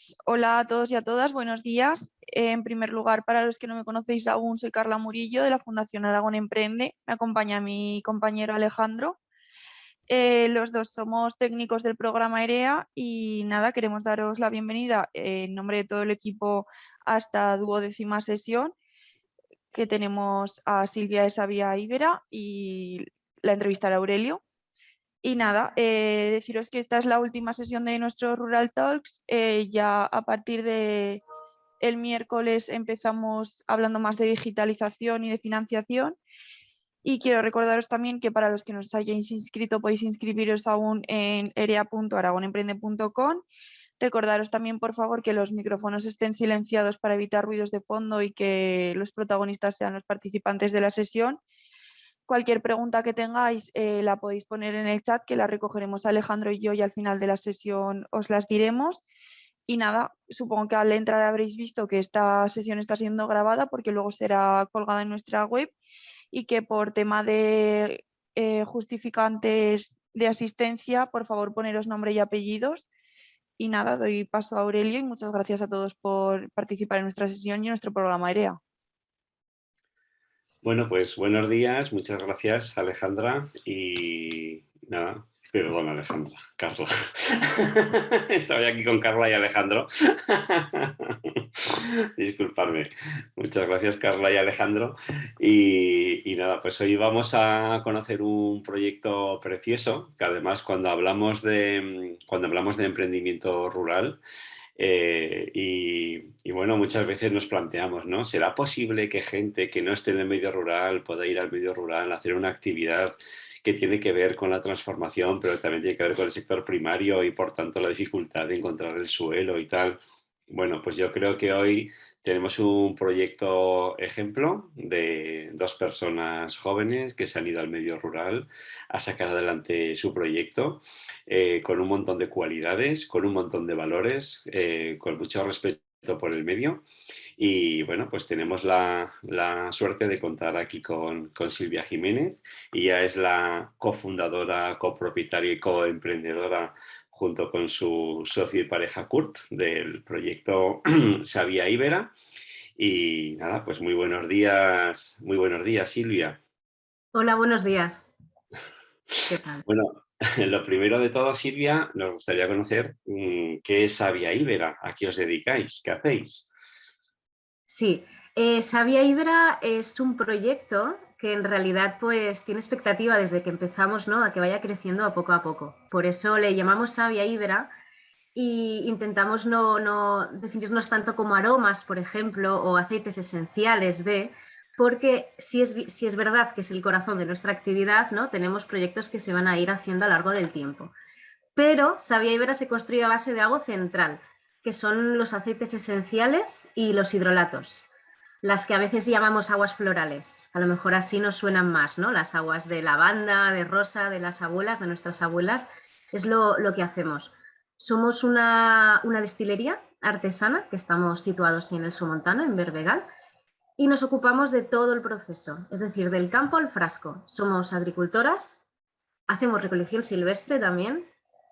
Pues hola a todos y a todas, buenos días. En primer lugar, para los que no me conocéis aún, soy Carla Murillo de la Fundación Aragón Emprende. Me acompaña mi compañero Alejandro. Los dos somos técnicos del programa EREA y nada, queremos daros la bienvenida en nombre de todo el equipo a esta 12ª sesión que tenemos a Silvia de Sabia Ibera y la entrevista a Aurelio. Y nada, deciros que esta es la última sesión de nuestros Rural Talks. Ya a partir de el miércoles empezamos hablando más de digitalización y de financiación. Y quiero recordaros también que para los que no os hayáis inscrito podéis inscribiros aún en erea.aragonemprende.com. Recordaros también, por favor, que los micrófonos estén silenciados para evitar ruidos de fondo y que los protagonistas sean los participantes de la sesión. Cualquier pregunta que tengáis la podéis poner en el chat, que la recogeremos Alejandro y yo y al final de la sesión os las diremos. Y nada, supongo que al entrar habréis visto que esta sesión está siendo grabada porque luego será colgada en nuestra web y que por tema de justificantes de asistencia, por favor poneros nombre y apellidos. Y nada, doy paso a Aurelio y muchas gracias a todos por participar en nuestra sesión y en nuestro programa EREA. Bueno, pues buenos días, muchas gracias Alejandra y nada, perdón Alejandra, Carla. Estoy aquí con Carla y Alejandro. Disculpadme. Muchas gracias Carla y Alejandro. Y nada, pues hoy vamos a conocer un proyecto precioso, que además cuando hablamos de emprendimiento rural, y bueno, muchas veces nos planteamos, ¿no? ¿Será posible que gente que no esté en el medio rural pueda ir al medio rural a hacer una actividad que tiene que ver con la transformación, pero también tiene que ver con el sector primario y por tanto la dificultad de encontrar el suelo y tal? Bueno, pues yo creo que hoy tenemos un proyecto ejemplo de dos personas jóvenes que se han ido al medio rural a sacar adelante su proyecto con un montón de cualidades, con un montón de valores, con mucho respeto por el medio. Y bueno, pues tenemos la suerte de contar aquí con Silvia Jiménez. Ella es la cofundadora, copropietaria y coemprendedora junto con su socio y pareja Kurt del proyecto Sabia Ibera. Y nada, pues muy buenos días Silvia. Hola, buenos días. ¿Qué tal? Bueno, lo primero de todo, Silvia, nos gustaría conocer qué es Sabia Ibera, a qué os dedicáis, qué hacéis. Sí, Sabia Ibera es un proyecto que en realidad pues tiene expectativa desde que empezamos, ¿no? A que vaya creciendo a poco. Por eso le llamamos Sabia Ibera y intentamos no definirnos tanto como aromas, por ejemplo, o aceites esenciales porque sí es verdad que es el corazón de nuestra actividad, ¿no? Tenemos proyectos que se van a ir haciendo a lo largo del tiempo. Pero Sabia Ibera se construye a base de algo central, que son los aceites esenciales y los hidrolatos, las que a veces llamamos aguas florales. A lo mejor así nos suenan más, ¿no? Las aguas de lavanda, de rosa, de las abuelas, de nuestras abuelas, es lo que hacemos. Somos una destilería artesana que estamos situados en el Somontano, en Berbegal, y nos ocupamos de todo el proceso, es decir, del campo al frasco. Somos agricultoras, hacemos recolección silvestre también,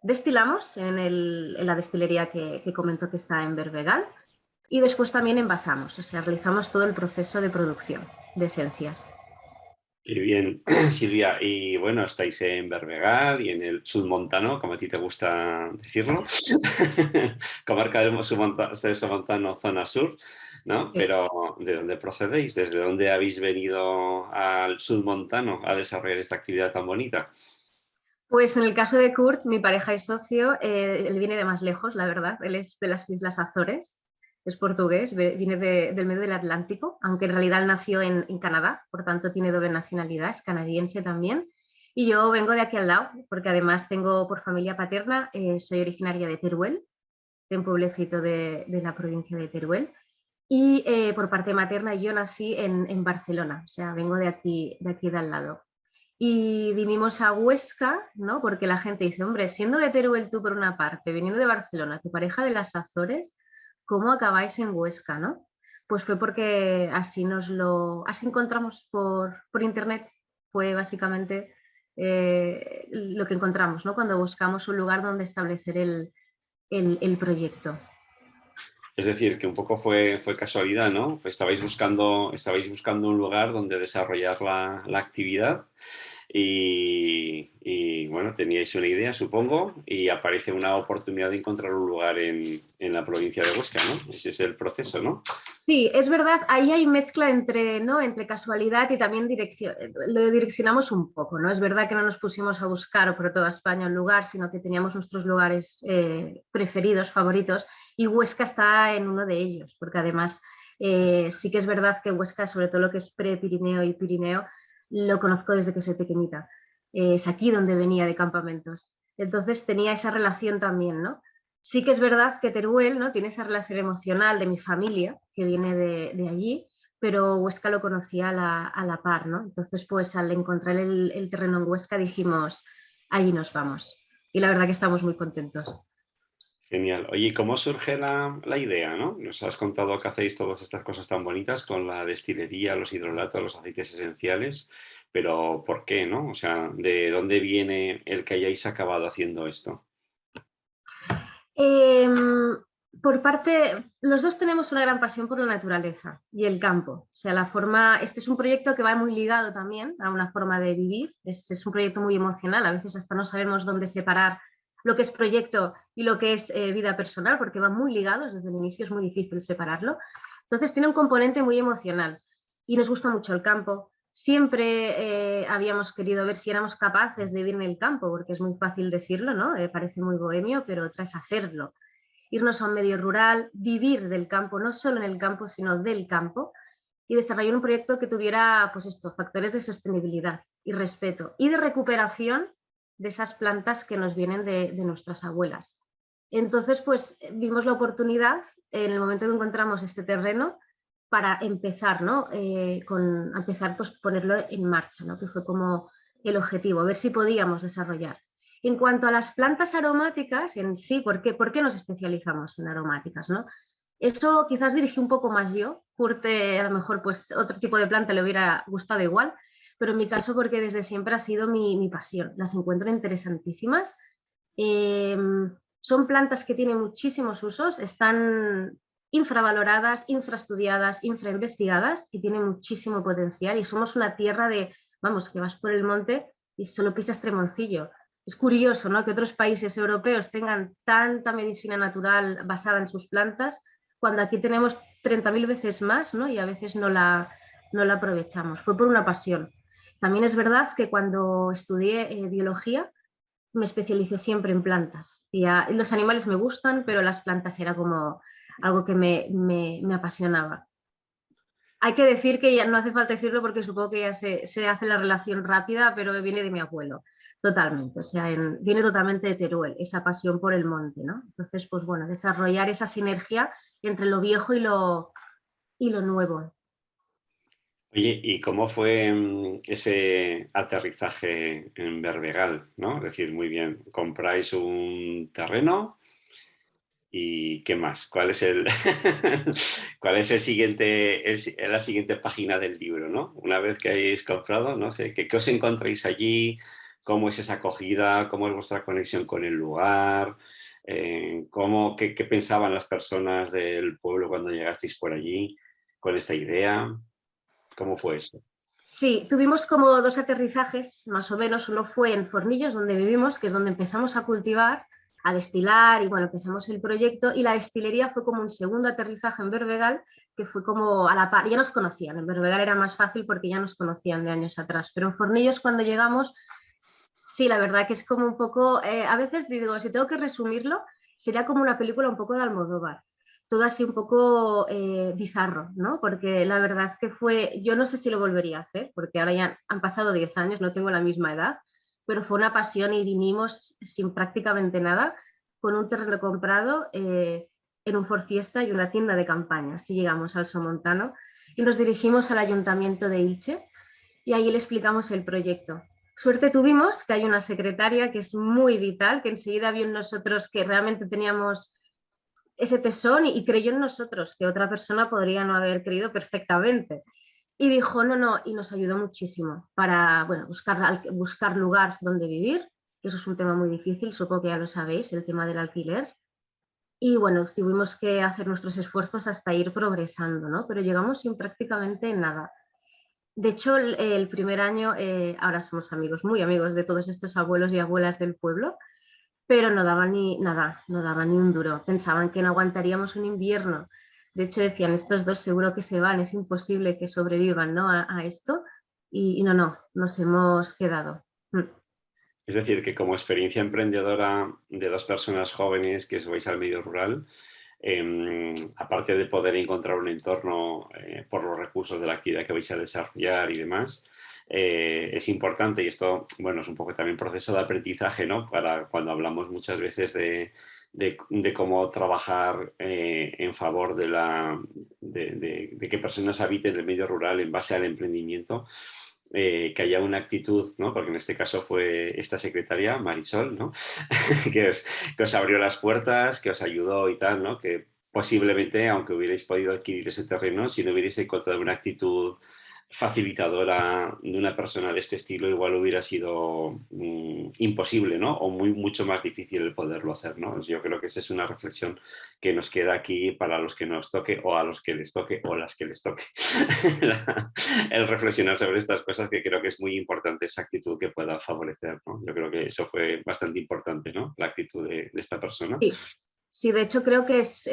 destilamos en la destilería que comento que está en Berbegal y después también envasamos, o sea, realizamos todo el proceso de producción de esencias. Qué bien, Silvia. Y bueno, estáis en Berbegal y en el submontano, como a ti te gusta decirlo, comarca del submontano, zona sur, ¿no? Sí. Pero ¿de dónde procedéis? ¿Desde dónde habéis venido al submontano a desarrollar esta actividad tan bonita? Pues en el caso de Kurt, mi pareja y socio, él viene de más lejos, la verdad. Él es de las Islas Azores, es portugués, viene del medio del Atlántico, aunque en realidad él nació en Canadá, por tanto tiene doble nacionalidad, es canadiense también. Y yo vengo de aquí al lado, porque además tengo por familia paterna, soy originaria de Teruel, de un pueblecito de la provincia de Teruel. Y por parte materna yo nací en Barcelona, o sea, vengo de aquí de al lado. Y vinimos a Huesca, ¿no? Porque la gente dice, hombre, siendo de Teruel tú por una parte, viniendo de Barcelona, tu pareja de las Azores, ¿cómo acabáis en Huesca, no? Pues fue porque así encontramos por internet, fue básicamente lo que encontramos, ¿no? Cuando buscamos un lugar donde establecer el proyecto. Es decir, que un poco fue casualidad, ¿no? Estabais buscando un lugar donde desarrollar la actividad y, bueno, teníais una idea, supongo, y aparece una oportunidad de encontrar un lugar en la provincia de Huesca, ¿no? Ese es el proceso, ¿no? Sí, es verdad, ahí hay mezcla entre, ¿no? entre casualidad y también dirección. Lo direccionamos un poco, ¿no? Es verdad que no nos pusimos a buscar por toda España un lugar, sino que teníamos nuestros lugares preferidos, favoritos, y Huesca está en uno de ellos, porque además sí que es verdad que Huesca, sobre todo lo que es pre-Pirineo y Pirineo, lo conozco desde que soy pequeñita. Es aquí donde venía de campamentos. Entonces tenía esa relación también, ¿no? Sí que es verdad que Teruel, ¿no? tiene esa relación emocional de mi familia, que viene de allí, pero Huesca lo conocía a la par, ¿no? Entonces, pues al encontrar el terreno en Huesca dijimos, allí nos vamos. Y la verdad que estamos muy contentos. Genial. Oye, ¿y cómo surge la idea, no? Nos has contado que hacéis todas estas cosas tan bonitas con la destilería, los hidrolatos, los aceites esenciales, pero ¿por qué, no? O sea, ¿de dónde viene el que hayáis acabado haciendo esto? Por parte, los dos tenemos una gran pasión por la naturaleza y el campo. O sea, la forma, este es un proyecto que va muy ligado también a una forma de vivir. Es un proyecto muy emocional. A veces hasta no sabemos dónde separar lo que es proyecto y lo que es vida personal, porque van muy ligados. Desde el inicio es muy difícil separarlo. Entonces tiene un componente muy emocional y nos gusta mucho el campo. Siempre habíamos querido ver si éramos capaces de vivir en el campo, porque es muy fácil decirlo, ¿no? Parece muy bohemio, pero otra es hacerlo. Irnos a un medio rural, vivir del campo, no solo en el campo, sino del campo, y desarrollar un proyecto que tuviera, pues esto, factores de sostenibilidad y respeto y de recuperación de esas plantas que nos vienen de nuestras abuelas. Entonces, pues vimos la oportunidad en el momento que encontramos este terreno para empezar, ¿no? Empezar, pues ponerlo en marcha, ¿no? Que fue como el objetivo, ver si podíamos desarrollar. En cuanto a las plantas aromáticas en sí, ¿por qué nos especializamos en aromáticas, no? Eso quizás dirigí un poco más yo. Kurt, a lo mejor pues otro tipo de planta le hubiera gustado igual, pero en mi caso porque desde siempre ha sido mi pasión. Las encuentro interesantísimas. Eh, Son plantas que tienen muchísimos usos, están infravaloradas, infraestudiadas, infrainvestigadas y tienen muchísimo potencial. Y somos una tierra de, vamos, que vas por el monte y solo pisas Tremoncillo. Es curioso, ¿no? Que otros países europeos tengan tanta medicina natural basada en sus plantas, cuando aquí tenemos 30.000 veces más, ¿no? Y a veces no la aprovechamos. Fue por una pasión. También es verdad que cuando estudié biología, me especialicé siempre en plantas. Los animales me gustan, pero las plantas era como algo que me apasionaba. Hay que decir que ya no hace falta decirlo porque supongo que ya se hace la relación rápida, pero viene de mi abuelo, totalmente. O sea, viene totalmente de Teruel, esa pasión por el monte, ¿no? Entonces, pues bueno, desarrollar esa sinergia entre lo viejo y lo nuevo. Oye, ¿y cómo fue ese aterrizaje en Berbegal, ¿no? Es decir, muy bien, compráis un terreno y ¿qué más? ¿Cuál es cuál es la siguiente página del libro, ¿no? Una vez que hayáis comprado, no sé, ¿qué os encontráis allí? ¿Cómo es esa acogida? ¿Cómo es vuestra conexión con el lugar? ¿Qué pensaban las personas del pueblo cuando llegasteis por allí con esta idea? ¿Cómo fue eso? Sí, tuvimos como dos aterrizajes, más o menos. Uno fue en Fornillos, donde vivimos, que es donde empezamos a cultivar, a destilar y bueno, empezamos el proyecto. Y la destilería fue como un segundo aterrizaje en Berbegal, que fue como a la par. Ya nos conocían, en Berbegal era más fácil porque ya nos conocían de años atrás. Pero en Fornillos cuando llegamos, sí, la verdad que es como un poco, a veces digo, si tengo que resumirlo, sería como una película un poco de Almodóvar, todo así un poco bizarro, ¿no? Porque la verdad que fue, yo no sé si lo volvería a hacer, porque ahora ya han pasado 10 años, no tengo la misma edad, pero fue una pasión y vinimos sin prácticamente nada, con un terreno comprado en un Ford Fiesta y una tienda de campaña. Así llegamos al Somontano y nos dirigimos al ayuntamiento de Ilche y ahí le explicamos el proyecto. Suerte tuvimos que hay una secretaria que es muy vital, que enseguida vio en nosotros que realmente teníamos ese tesón y creyó en nosotros, que otra persona podría no haber creído perfectamente. Y dijo, no, no, y nos ayudó muchísimo para bueno, buscar lugar donde vivir, que eso es un tema muy difícil, supongo que ya lo sabéis, el tema del alquiler. Y bueno, tuvimos que hacer nuestros esfuerzos hasta ir progresando, ¿no? Pero llegamos sin prácticamente nada. De hecho, el primer año, ahora somos amigos, muy amigos de todos estos abuelos y abuelas del pueblo, pero no daban ni nada, no daban ni un duro. Pensaban que no aguantaríamos un invierno. De hecho, decían, estos dos seguro que se van, es imposible que sobrevivan, ¿no? a esto. Y no, nos hemos quedado. Es decir, que como experiencia emprendedora de dos personas jóvenes que os vais al medio rural, aparte de poder encontrar un entorno por los recursos de la actividad que vais a desarrollar y demás, es importante, y esto, bueno, es un poco también proceso de aprendizaje, ¿no? Para cuando hablamos muchas veces de cómo trabajar en favor de que personas habiten el medio rural en base al emprendimiento. Que haya una actitud, ¿no? Porque en este caso fue esta secretaria, Marisol, ¿no? que os abrió las puertas, que os ayudó y tal, ¿no? Que posiblemente, aunque hubierais podido adquirir ese terreno, si no hubierais encontrado una actitud facilitadora de una persona de este estilo, igual hubiera sido imposible, ¿no? O mucho más difícil el poderlo hacer, ¿no? Yo creo que esa es una reflexión que nos queda aquí para los que nos toque o a los que les toque o las que les toque. El reflexionar sobre estas cosas, que creo que es muy importante esa actitud que pueda favorecer, ¿no? Yo creo que eso fue bastante importante, ¿no? La actitud de esta persona. Sí. Sí, de hecho creo que es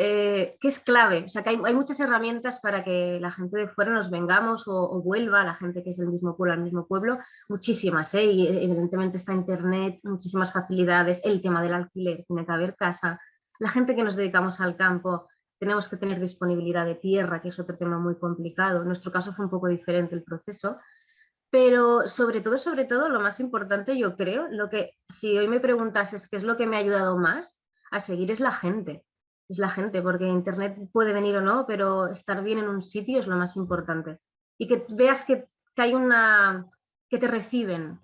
clave, o sea que hay muchas herramientas para que la gente de fuera nos vengamos o vuelva, la gente que es del mismo pueblo al mismo pueblo, muchísimas, y evidentemente está internet, muchísimas facilidades, el tema del alquiler, tiene que haber casa, la gente que nos dedicamos al campo, tenemos que tener disponibilidad de tierra, que es otro tema muy complicado, en nuestro caso fue un poco diferente el proceso, pero sobre todo, lo más importante yo creo, si hoy me preguntases qué es lo que me ha ayudado más a seguir es la gente, porque internet puede venir o no, pero estar bien en un sitio es lo más importante. Y que veas que hay que te reciben,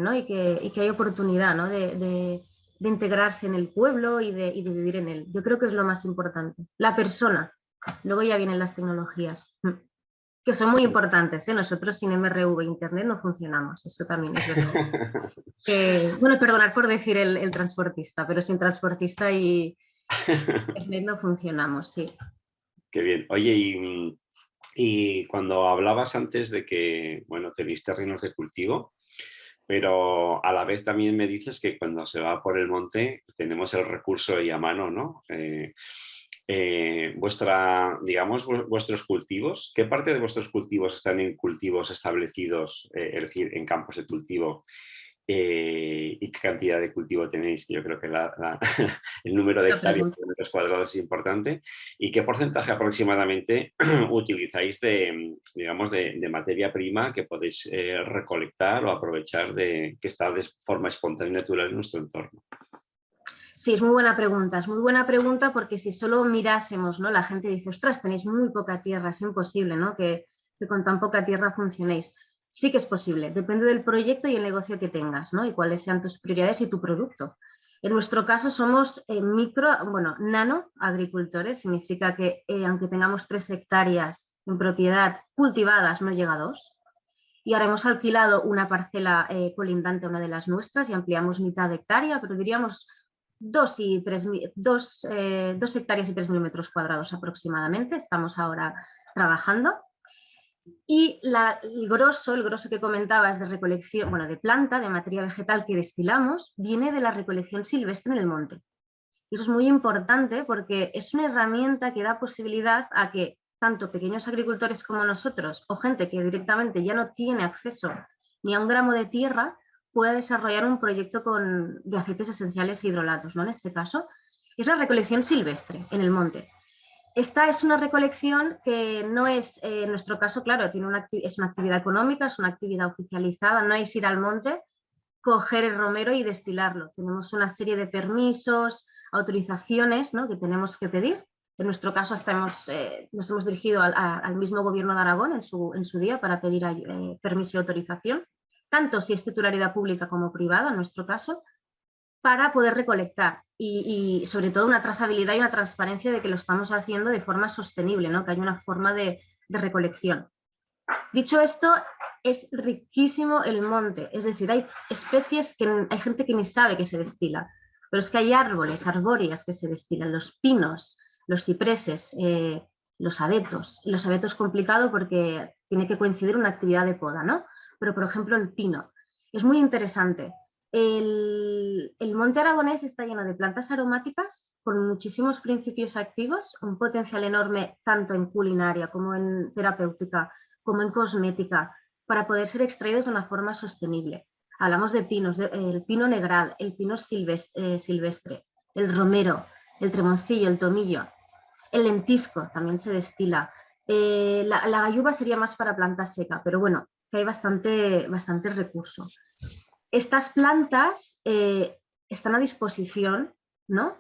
¿no? Y que hay oportunidad, ¿no? de integrarse en el pueblo y de vivir en él. Yo creo que es lo más importante. La persona. Luego ya vienen las tecnologías, que son muy importantes, ¿eh? Nosotros sin MRV Internet no funcionamos, eso también es verdad. Bueno, perdonad por decir el transportista, pero sin transportista y Internet no funcionamos, sí. Qué bien. Oye, y cuando hablabas antes de que, bueno, tenéis terrenos de cultivo, pero a la vez también me dices que cuando se va por el monte tenemos el recurso ahí a mano, ¿no? Digamos, vuestros cultivos, ¿qué parte de vuestros cultivos están en cultivos establecidos, es decir, en campos de cultivo? ¿Y qué cantidad de cultivo tenéis? Yo creo que el número de hectáreas por metros cuadrados es importante. ¿Y qué porcentaje aproximadamente utilizáis de materia prima que podéis recolectar o aprovechar que está de forma espontánea y natural en nuestro entorno? Sí, es muy buena pregunta porque si solo mirásemos, ¿no? La gente dice, ostras, tenéis muy poca tierra, es imposible, ¿no? Que con tan poca tierra funcionéis. Sí que es posible, depende del proyecto y el negocio que tengas, ¿no? Y cuáles sean tus prioridades y tu producto. En nuestro caso somos nano agricultores, significa que aunque tengamos 3 hectáreas en propiedad cultivadas, no llega a 2. Y ahora hemos alquilado una parcela colindante a una de las nuestras y ampliamos mitad de hectárea, pero diríamos 2 hectáreas y 3.000 metros cuadrados aproximadamente, estamos ahora trabajando. Y el grosso que comentabas de recolección, de planta, de materia vegetal que destilamos, viene de la recolección silvestre en el monte. Y eso es muy importante porque es una herramienta que da posibilidad a que tanto pequeños agricultores como nosotros, o gente que directamente ya no tiene acceso ni a un gramo de tierra, pueda desarrollar un proyecto de aceites esenciales e hidrolatos, ¿no? En este caso, es la recolección silvestre en el monte. Esta es una recolección que no es, en nuestro caso, claro, es una actividad económica, es una actividad oficializada, no es ir al monte, coger el romero y destilarlo. Tenemos una serie de permisos, autorizaciones, ¿no? que tenemos que pedir. En nuestro caso hasta nos hemos dirigido al mismo gobierno de Aragón en su día para pedir permiso y autorización, tanto si es titularidad pública como privada, en nuestro caso, para poder recolectar y sobre todo una trazabilidad y una transparencia de que lo estamos haciendo de forma sostenible, ¿no? Que hay una forma de recolección. Dicho esto, es riquísimo el monte, es decir, hay especies que hay gente que ni sabe que se destila. Pero es que hay árboles, arbóreas que se destilan, los pinos, los cipreses, los abetos. Los abetos es complicado porque tiene que coincidir una actividad de poda, ¿no? Pero, por ejemplo, el pino. Es muy interesante. El monte aragonés está lleno de plantas aromáticas con muchísimos principios activos, un potencial enorme tanto en culinaria como en terapéutica, como en cosmética, para poder ser extraídos de una forma sostenible. Hablamos de pinos, el pino negral, el pino silvestre, el romero, el tremoncillo, el tomillo, el lentisco también se destila. La gayuva sería más para planta seca, pero bueno, que hay bastante recurso. Estas plantas están a disposición, ¿no?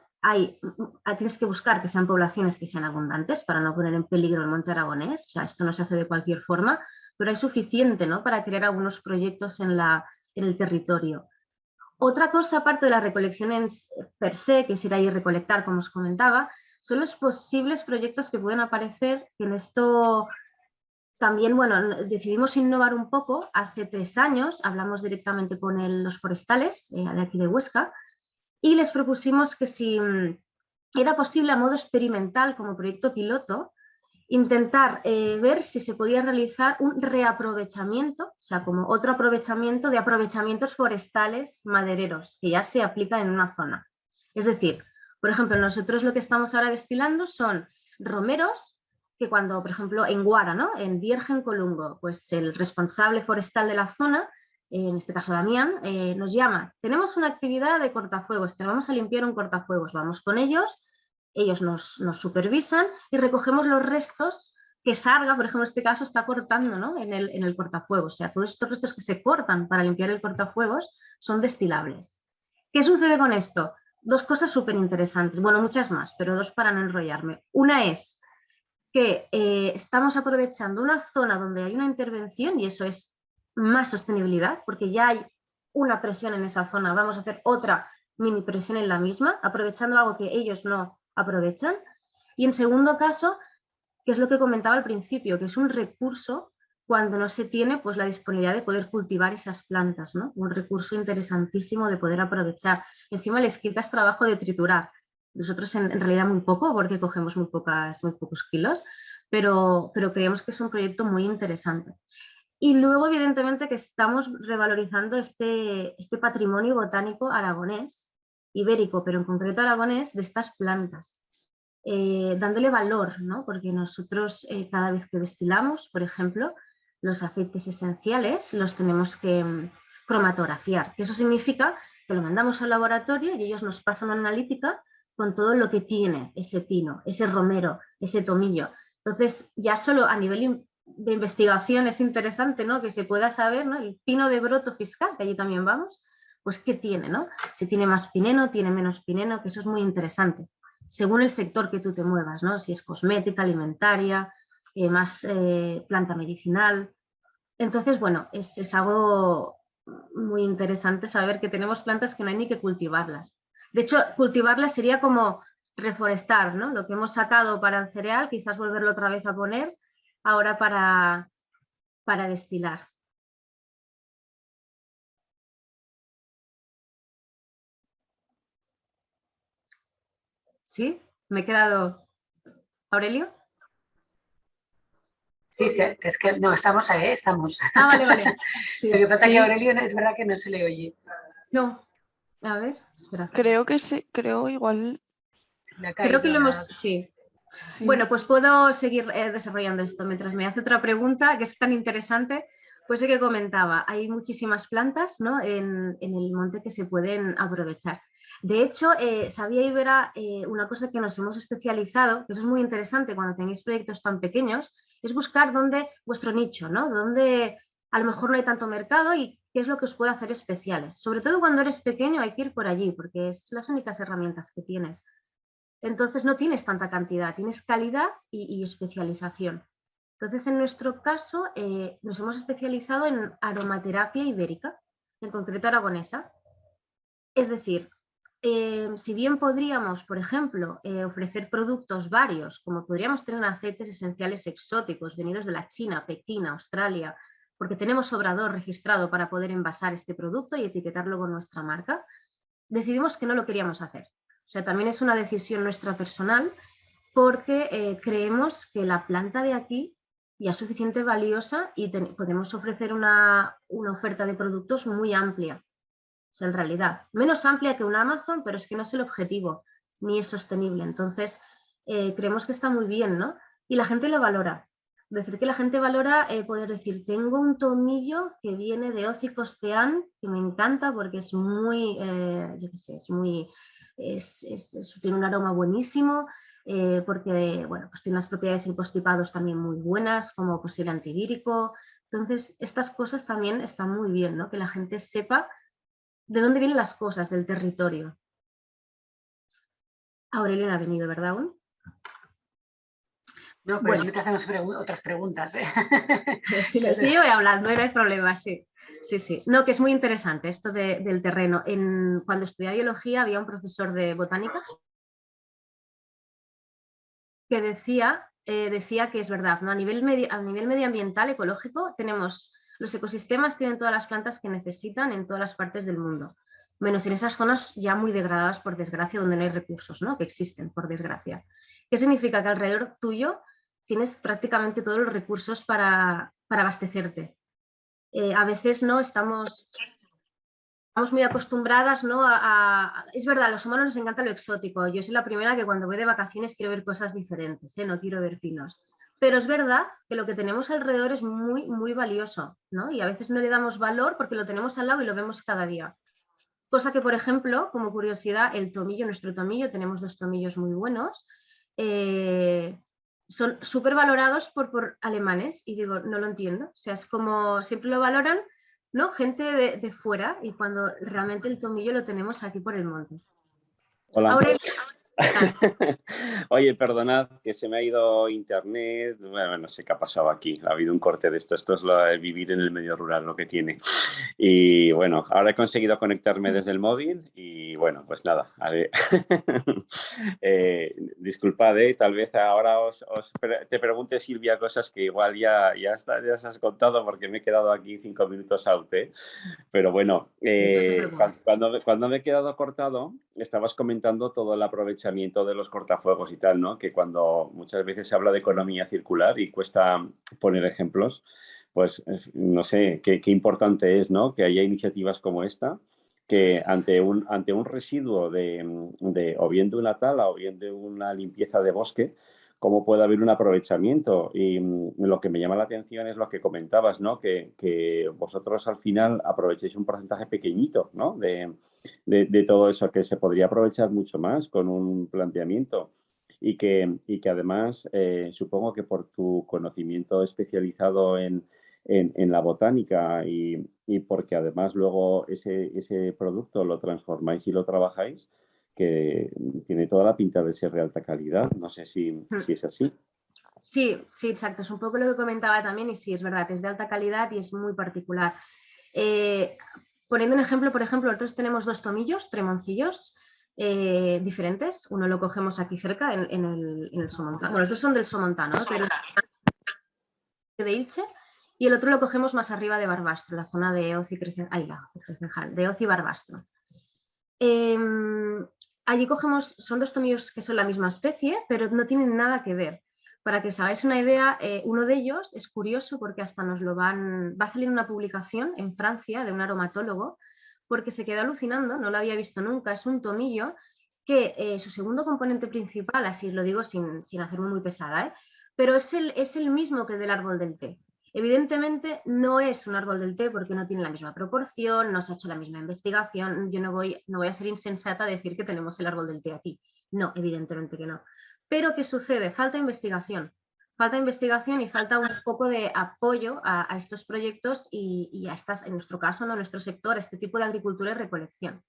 Tienes que buscar que sean poblaciones que sean abundantes para no poner en peligro el monte aragonés, o sea, esto no se hace de cualquier forma, pero hay suficiente, ¿no?, para crear algunos proyectos en el territorio. Otra cosa, aparte de la recolección per se, que es ir ahí y recolectar, como os comentaba, son los posibles proyectos que pueden aparecer, que en esto también, bueno, decidimos innovar un poco. Hace 3 años hablamos directamente con los forestales de aquí de Huesca y les propusimos que si era posible a modo experimental, como proyecto piloto, intentar ver si se podía realizar un reaprovechamiento, o sea, como otro aprovechamiento de aprovechamientos forestales madereros, que ya se aplica en una zona. Es decir, por ejemplo, nosotros lo que estamos ahora destilando son romeros, que cuando, por ejemplo, en Guara, ¿no?, en Virgen Colungo, pues el responsable forestal de la zona, en este caso Damián, nos llama, tenemos una actividad de cortafuegos, te vamos a limpiar un cortafuegos, vamos con ellos nos supervisan y recogemos los restos que Sarga, por ejemplo, en este caso, está cortando, ¿no?, en el cortafuegos. O sea, todos estos restos que se cortan para limpiar el cortafuegos son destilables. ¿Qué sucede con esto? 2 cosas súper interesantes. Bueno, muchas más, pero 2 para no enrollarme. Una es que estamos aprovechando una zona donde hay una intervención y eso es más sostenibilidad, porque ya hay una presión en esa zona, vamos a hacer otra mini presión en la misma, aprovechando algo que ellos no aprovechan. Y en segundo caso, que es lo que comentaba al principio, que es un recurso cuando no se tiene pues la disponibilidad de poder cultivar esas plantas, ¿no? Un recurso interesantísimo de poder aprovechar. Encima les quitas trabajo de triturar. Nosotros en realidad muy poco, porque cogemos muy pocos kilos, pero creemos que es un proyecto muy interesante. Y luego, evidentemente, que estamos revalorizando este patrimonio botánico aragonés, ibérico, pero en concreto aragonés, de estas plantas, dándole valor, ¿no? Porque nosotros cada vez que destilamos, por ejemplo, los aceites esenciales los tenemos que cromatografiar, que eso significa que lo mandamos al laboratorio y ellos nos pasan una analítica con todo lo que tiene ese pino, ese romero, ese tomillo. Entonces, ya solo a nivel de investigación es interesante, ¿no?, que se pueda saber, ¿no?, el pino de broto fiscal, que allí también vamos, pues qué tiene, ¿no? Si tiene más pineno, tiene menos pineno, que eso es muy interesante, según el sector que tú te muevas, ¿no? Si es cosmética, alimentaria, más planta medicinal. Entonces, bueno, es algo muy interesante saber que tenemos plantas que no hay ni que cultivarlas. De hecho, cultivarlas sería como reforestar, ¿no? Lo que hemos sacado para el cereal, quizás volverlo otra vez a poner ahora para destilar. ¿Sí? ¿Me he quedado? ¿Aurelio? Sí, es que no, estamos ahí, estamos. Ah, vale. Sí. Lo que pasa es que a Aurelio es verdad que no se le oye. No, a ver, espera. Creo igual. Creo que lo hemos, sí. Bueno, pues puedo seguir desarrollando esto mientras me hace otra pregunta que es tan interesante. Pues que comentaba, hay muchísimas plantas, ¿no?, en el monte que se pueden aprovechar. De hecho, Sabia Ibera, una cosa que nos hemos especializado, que eso es muy interesante cuando tenéis proyectos tan pequeños, es buscar dónde vuestro nicho, ¿no?, dónde a lo mejor no hay tanto mercado y qué es lo que os puede hacer especiales. Sobre todo cuando eres pequeño hay que ir por allí porque es las únicas herramientas que tienes. Entonces no tienes tanta cantidad, tienes calidad y especialización. Entonces, en nuestro caso, nos hemos especializado en aromaterapia ibérica, en concreto aragonesa. Es decir, si bien podríamos, por ejemplo, ofrecer productos varios, como podríamos tener aceites esenciales exóticos venidos de la China, Pekín, Australia, porque tenemos obrador registrado para poder envasar este producto y etiquetarlo con nuestra marca, decidimos que no lo queríamos hacer. O sea, también es una decisión nuestra personal porque creemos que la planta de aquí ya es suficiente valiosa y podemos ofrecer una oferta de productos muy amplia. O sea, en realidad, menos amplia que un Amazon, pero es que no es el objetivo, ni es sostenible. Entonces, creemos que está muy bien, ¿no? Y la gente lo valora. Decir que la gente valora poder decir, tengo un tomillo que viene de Oci Costean, que me encanta porque es muy, yo qué sé, es muy, tiene un aroma buenísimo, porque, bueno, pues tiene unas propiedades en constipados también muy buenas, como posible antivírico. Entonces, estas cosas también están muy bien, ¿no? Que la gente sepa de dónde vienen las cosas, del territorio. Aurelio no ha venido, ¿verdad aún? No, pero Bueno. siempre te hacemos otras preguntas. Sí, sí, yo voy hablando, no hay problema, sí. Sí, sí. No, que es muy interesante esto del terreno. Cuando estudiaba biología había un profesor de botánica que decía que es verdad, ¿no? A nivel medioambiental, ecológico, los ecosistemas tienen todas las plantas que necesitan en todas las partes del mundo, menos en esas zonas ya muy degradadas, por desgracia, donde no hay recursos, ¿no? Que existen, por desgracia. ¿Qué significa? Que alrededor tuyo tienes prácticamente todos los recursos para abastecerte. A veces no estamos muy acostumbradas, ¿no? Es verdad, a los humanos nos encanta lo exótico. Yo soy la primera que cuando voy de vacaciones quiero ver cosas diferentes, ¿eh? No quiero ver pinos. Pero es verdad que lo que tenemos alrededor es muy, muy valioso, ¿no? Y a veces no le damos valor porque lo tenemos al lado y lo vemos cada día. Cosa que, por ejemplo, como curiosidad, nuestro tomillo, tenemos 2 tomillos muy buenos, son súper valorados por alemanes y digo, no lo entiendo. O sea, es como siempre lo valoran, ¿no? Gente de fuera y cuando realmente el tomillo lo tenemos aquí por el monte. Hola. Aurelio, Oye, perdonad que se me ha ido internet. Bueno, no sé qué ha pasado aquí. Ha habido un corte de esto. Esto es lo de vivir en el medio rural, lo que tiene. Y bueno, ahora he conseguido conectarme desde el móvil y bueno, pues nada. A ver. Disculpad, tal vez ahora te pregunte, Silvia, cosas que igual ya has contado porque me he quedado aquí 5 minutos out. Pero bueno, cuando me he quedado cortado, estabas comentando todo el aprovechamiento de los cortafuegos y tal, ¿no? Que cuando muchas veces se habla de economía circular y cuesta poner ejemplos, pues no sé, qué importante es, ¿no? Que haya iniciativas como esta, que ante un residuo o bien de una tala o bien de una limpieza de bosque, cómo puede haber un aprovechamiento. Y lo que me llama la atención es lo que comentabas, ¿no? Que vosotros al final aprovechéis un porcentaje pequeñito, ¿no? De todo eso, que se podría aprovechar mucho más con un planteamiento. Y que además, supongo que por tu conocimiento especializado en la botánica y porque además luego ese producto lo transformáis y lo trabajáis, que tiene toda la pinta de ser de alta calidad. No sé si es así. Sí, sí, exacto. Es un poco lo que comentaba también y sí, es verdad, es de alta calidad y es muy particular. Poniendo un ejemplo, por ejemplo, nosotros tenemos 2 tomillos, tremoncillos diferentes. Uno lo cogemos aquí cerca, en el Somontano. Bueno, los 2 son del Somontano, ¿no? Pero de Ilche, y el otro lo cogemos más arriba de Barbastro, la zona de Oci Crecenjal, de Oci Barbastro. Allí cogemos, son 2 tomillos que son la misma especie, pero no tienen nada que ver. Para que os hagáis una idea, uno de ellos es curioso porque hasta va a salir una publicación en Francia de un aromatólogo, porque se quedó alucinando, no lo había visto nunca, es un tomillo que su segundo componente principal, así lo digo sin hacerme muy pesada, pero es el mismo que el del árbol del té. Evidentemente no es un árbol del té porque no tiene la misma proporción, no se ha hecho la misma investigación. Yo no voy a ser insensata a decir que tenemos el árbol del té aquí. No, evidentemente que no. Pero ¿qué sucede? Falta investigación. Falta investigación y falta un poco de apoyo a estos proyectos y a estas, en nuestro caso, ¿no? Nuestro sector, este tipo de agricultura y recolección.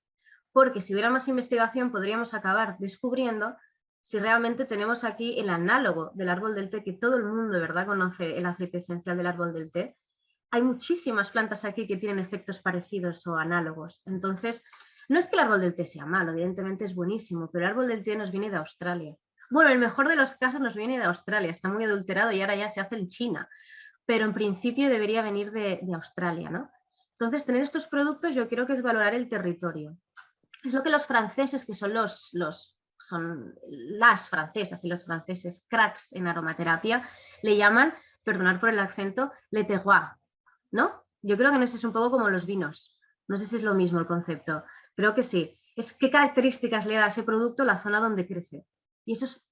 Porque si hubiera más investigación podríamos acabar descubriendo si realmente tenemos aquí el análogo del árbol del té, que todo el mundo, ¿verdad?, conoce el aceite esencial del árbol del té. Hay muchísimas plantas aquí que tienen efectos parecidos o análogos. Entonces, no es que el árbol del té sea malo, evidentemente es buenísimo, pero el árbol del té nos viene de Australia. Bueno, en el mejor de los casos nos viene de Australia, está muy adulterado y ahora ya se hace en China, pero en principio debería venir de Australia, ¿no? Entonces, tener estos productos yo creo que es valorar el territorio. Es lo que los franceses, que son son las francesas y los franceses cracks en aromaterapia, le llaman, perdonad por el acento, le terroir, ¿no? Yo creo que no sé, es un poco como los vinos. No sé si es lo mismo el concepto. Creo que sí. Es qué características le da a ese producto la zona donde crece. Y eso es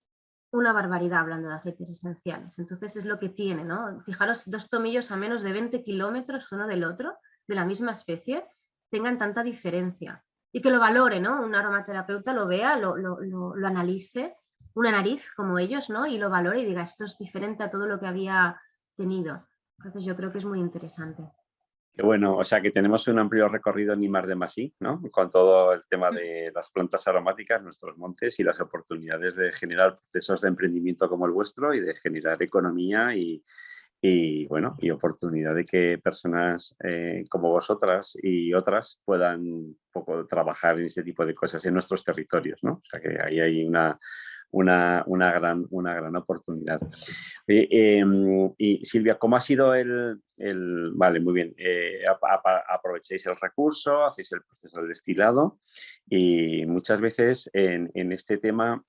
una barbaridad hablando de aceites esenciales. Entonces es lo que tiene, ¿no? Fijaros, 2 tomillos a menos de 20 kilómetros uno del otro, de la misma especie, tengan tanta diferencia. Y que lo valore, ¿no? Un aromaterapeuta lo vea, lo analice, una nariz como ellos, ¿no? Y lo valore y diga, esto es diferente a todo lo que había tenido. Entonces yo creo que es muy interesante. Qué bueno, o sea que tenemos un amplio recorrido en I+D+I, ¿no? Con todo el tema de las plantas aromáticas, nuestros montes y las oportunidades de generar procesos de emprendimiento como el vuestro y de generar economía bueno, y oportunidad de que personas como vosotras y otras puedan un poco trabajar en ese tipo de cosas en nuestros territorios, ¿no? O sea que ahí hay una gran oportunidad. Y Silvia, ¿cómo ha sido vale, muy bien, aprovecháis el recurso, hacéis el proceso del destilado y muchas veces en este tema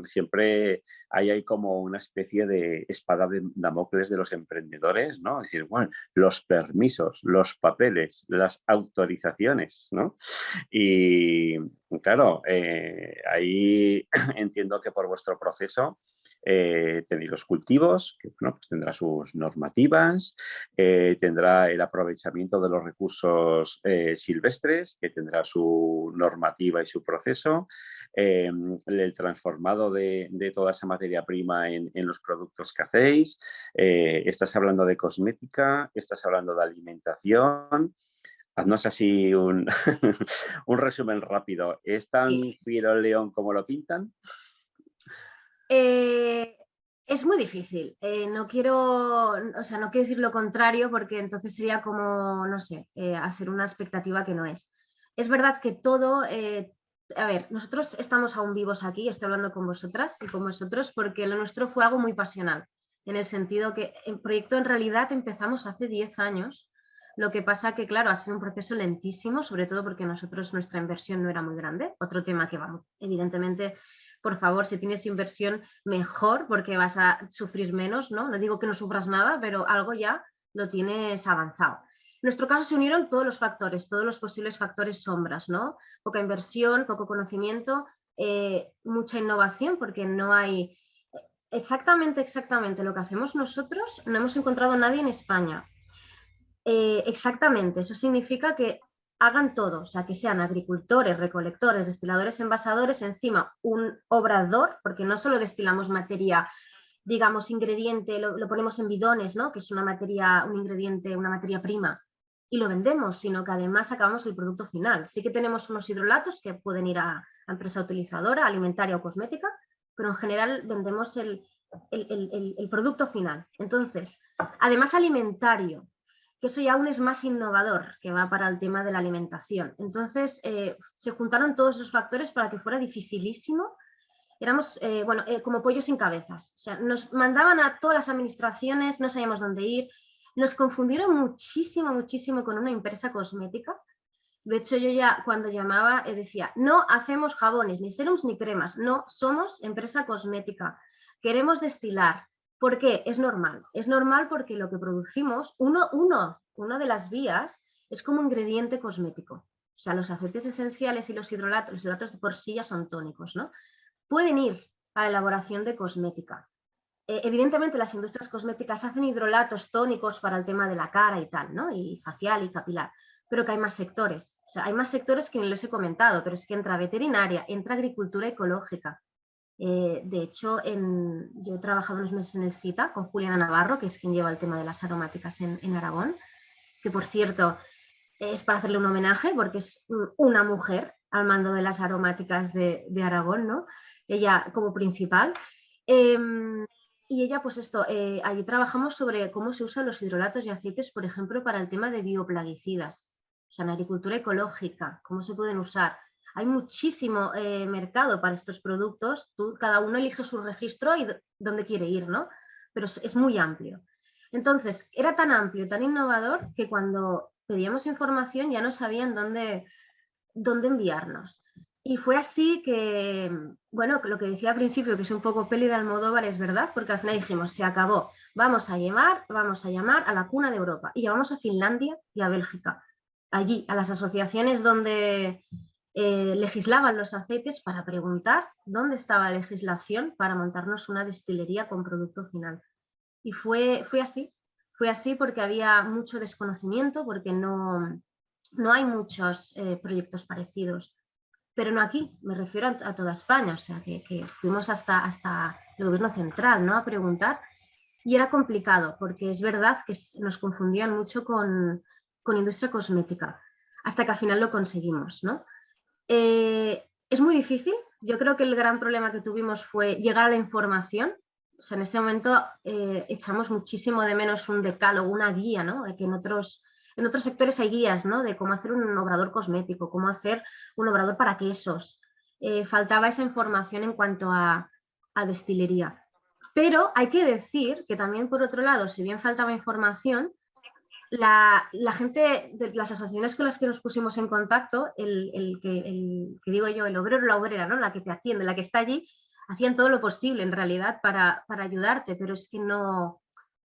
siempre hay como una especie de espada de Damocles de los emprendedores, ¿no? Es decir, bueno, los permisos, los papeles, las autorizaciones, ¿no? Y claro, ahí entiendo que por vuestro proceso tenéis los cultivos, que bueno, pues tendrá sus normativas, tendrá el aprovechamiento de los recursos silvestres, que tendrá su normativa y su proceso, el transformado de toda esa materia prima en los productos que hacéis, estás hablando de cosmética, estás hablando de alimentación. Haznos así un, un resumen rápido. ¿Es tan fiero el león como lo pintan? Es muy difícil. No quiero, o sea, no quiero decir lo contrario porque entonces sería como, no sé, hacer una expectativa que no es. Es verdad que todo, a ver, nosotros estamos aún vivos aquí, estoy hablando con vosotras y con vosotros porque lo nuestro fue algo muy pasional, en el sentido que el proyecto en realidad empezamos hace 10 años. Lo que pasa que, claro, ha sido un proceso lentísimo, sobre todo porque nosotros nuestra inversión no era muy grande. Otro tema que vamos, evidentemente, por favor, si tienes inversión, mejor, porque vas a sufrir menos, ¿no? No digo que no sufras nada, pero algo ya lo tienes avanzado. En nuestro caso se unieron todos los factores, todos los posibles factores sombras, ¿no? Poca inversión, poco conocimiento, mucha innovación, porque no hay exactamente lo que hacemos nosotros, no hemos encontrado a nadie en España. Exactamente, eso significa que hagan todo, o sea, que sean agricultores, recolectores, destiladores, envasadores, encima un obrador, porque no solo destilamos materia, digamos, ingrediente, lo ponemos en bidones, ¿no? Que es una materia, un ingrediente, una materia prima, y lo vendemos, sino que además acabamos el producto final. Sí que tenemos unos hidrolatos que pueden ir a empresa utilizadora, alimentaria o cosmética, pero en general vendemos el producto final. Entonces, además alimentario, que eso ya aún es más innovador, que va para el tema de la alimentación. Entonces, se juntaron todos esos factores para que fuera dificilísimo. Éramos, como pollos sin cabezas. O sea, nos mandaban a todas las administraciones, no sabíamos dónde ir. Nos confundieron muchísimo con una empresa cosmética. De hecho, yo ya cuando llamaba decía, no hacemos jabones, ni serums, ni cremas. No, somos empresa cosmética. Queremos destilar. ¿Por qué? Es normal porque lo que producimos, una de las vías es como ingrediente cosmético. O sea, los aceites esenciales y los hidratos de por sí ya son tónicos, ¿no? Pueden ir a la elaboración de cosmética. Evidentemente las industrias cosméticas hacen hidrolatos tónicos para el tema de la cara y tal, ¿no? Y facial y capilar, pero que hay más sectores. O sea, hay más sectores que ni los he comentado, pero es que entra veterinaria, entra agricultura ecológica. De hecho, yo he trabajado unos meses en el CITA con Juliana Navarro, que es quien lleva el tema de las aromáticas en Aragón, que por cierto es para hacerle un homenaje porque es una mujer al mando de las aromáticas de Aragón, ¿no? Ella como principal. Y ella, pues esto, allí trabajamos sobre cómo se usan los hidrolatos y aceites, por ejemplo, para el tema de bioplaguicidas, o sea, en agricultura ecológica, cómo se pueden usar. Hay muchísimo mercado para estos productos, cada uno elige su registro y dónde quiere ir, ¿no? Pero es muy amplio. Entonces, era tan amplio, tan innovador, que cuando pedíamos información ya no sabían dónde dónde enviarnos. Y fue así que, bueno, lo que decía al principio, que es un poco peli de Almodóvar, es verdad, porque al final dijimos, se acabó, vamos a llamar a la cuna de Europa. Y llamamos a Finlandia y a Bélgica, allí, a las asociaciones donde legislaban los aceites, para preguntar dónde estaba la legislación para montarnos una destilería con producto final. Y fue así porque había mucho desconocimiento, porque no hay muchos proyectos parecidos. Pero no aquí, me refiero a toda España, o sea, que fuimos hasta el gobierno central, ¿no?, a preguntar, y era complicado, porque es verdad que nos confundían mucho con industria cosmética, hasta que al final lo conseguimos, ¿no? Es muy difícil, yo creo que el gran problema que tuvimos fue llegar a la información, o sea, en ese momento echamos muchísimo de menos un decálogo, una guía, ¿no?, que en otros sectores hay guías, ¿no?, de cómo hacer un obrador cosmético, cómo hacer un obrador para quesos. Faltaba esa información en cuanto a destilería. Pero hay que decir que también, por otro lado, si bien faltaba información, la gente de las asociaciones con las que nos pusimos en contacto, el que digo yo, el obrero o la obrera, ¿no?, la que te atiende, la que está allí, hacían todo lo posible en realidad para ayudarte, pero es que no...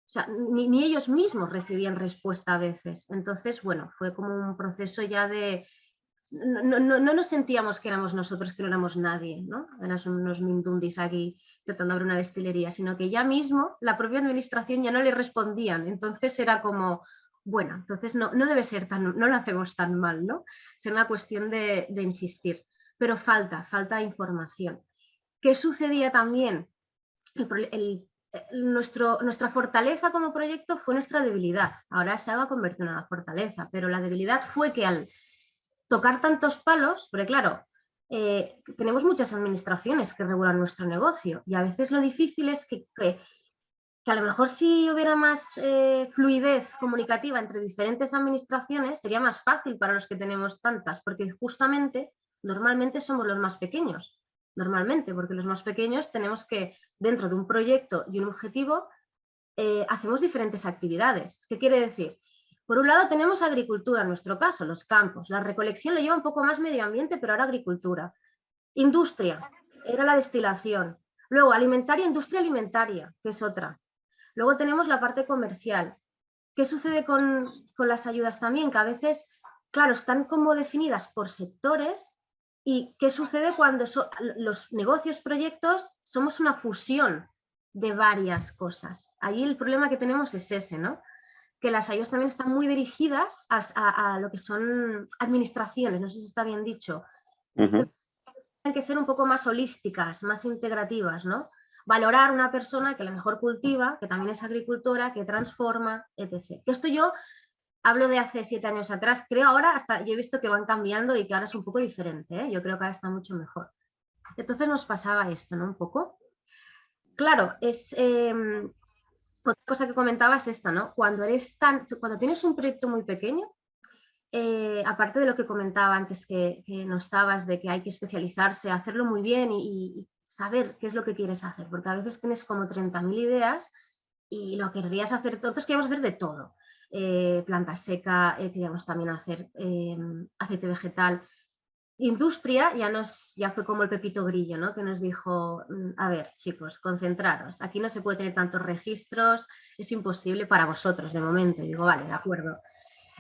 O sea, ni ellos mismos recibían respuesta a veces. Entonces, bueno, fue como un proceso ya de... No nos sentíamos que éramos nosotros, que no éramos nadie, ¿no? Éramos unos mindundis aquí intentando abrir una destilería, sino que ya mismo la propia administración ya no le respondían. Entonces era como, bueno, entonces no debe ser tan... No lo hacemos tan mal, ¿no? Es una cuestión de insistir. Pero falta información. ¿Qué sucedía también? Nuestra fortaleza como proyecto fue nuestra debilidad. Ahora se ha convertido en una fortaleza, pero la debilidad fue que al tocar tantos palos, porque claro, tenemos muchas administraciones que regulan nuestro negocio y a veces lo difícil es que a lo mejor si hubiera más fluidez comunicativa entre diferentes administraciones sería más fácil para los que tenemos tantas, porque justamente normalmente somos los más pequeños. Normalmente, porque los más pequeños tenemos que, dentro de un proyecto y un objetivo, hacemos diferentes actividades. ¿Qué quiere decir? Por un lado tenemos agricultura, en nuestro caso, los campos. La recolección lo lleva un poco más medio ambiente, pero ahora agricultura. Industria, era la destilación. Luego, alimentaria, industria alimentaria, que es otra. Luego tenemos la parte comercial. ¿Qué sucede con las ayudas también? Que a veces, claro, están como definidas por sectores. ¿Y qué sucede cuando los negocios, proyectos, somos una fusión de varias cosas? Ahí el problema que tenemos es ese, ¿no? Que las ayudas también están muy dirigidas a lo que son administraciones, no sé si está bien dicho. Tienen que ser un poco más holísticas, más integrativas, ¿no? Valorar una persona que a lo mejor cultiva, que también es agricultora, que transforma, etc. Esto yo hablo de hace 7 años atrás, creo ahora, hasta yo he visto que van cambiando y que ahora es un poco diferente, ¿eh? Yo creo que ahora está mucho mejor. Entonces nos pasaba esto, ¿no? Un poco. Claro, otra cosa que comentaba es esta, ¿no? Cuando tienes un proyecto muy pequeño, aparte de lo que comentaba antes que no estabas, de que hay que especializarse, hacerlo muy bien y saber qué es lo que quieres hacer, porque a veces tienes como 30.000 ideas y lo querrías hacer, nosotros queríamos hacer de todo. Planta seca, queríamos también hacer aceite vegetal. Industria ya fue como el Pepito Grillo, ¿no? Que nos dijo, a ver, chicos, concentraros, aquí no se puede tener tantos registros, es imposible para vosotros de momento. Y digo, vale, de acuerdo.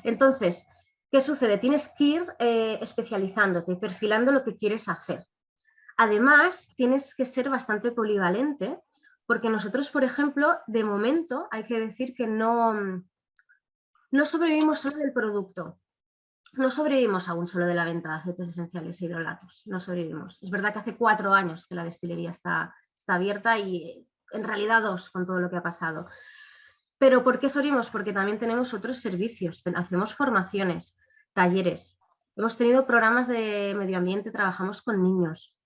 Entonces, ¿qué sucede? Tienes que ir especializándote, perfilando lo que quieres hacer. Además, tienes que ser bastante polivalente, porque nosotros, por ejemplo, de momento, hay que decir que no sobrevivimos solo del producto. No sobrevivimos aún solo de la venta de aceites esenciales e hidrolatos. No sobrevivimos. Es verdad que hace 4 años que la destilería está abierta y en realidad 2 con todo lo que ha pasado. ¿Pero por qué sobrevivimos? Porque también tenemos otros servicios. Hacemos formaciones, talleres. Hemos tenido programas de medio ambiente, trabajamos con niños.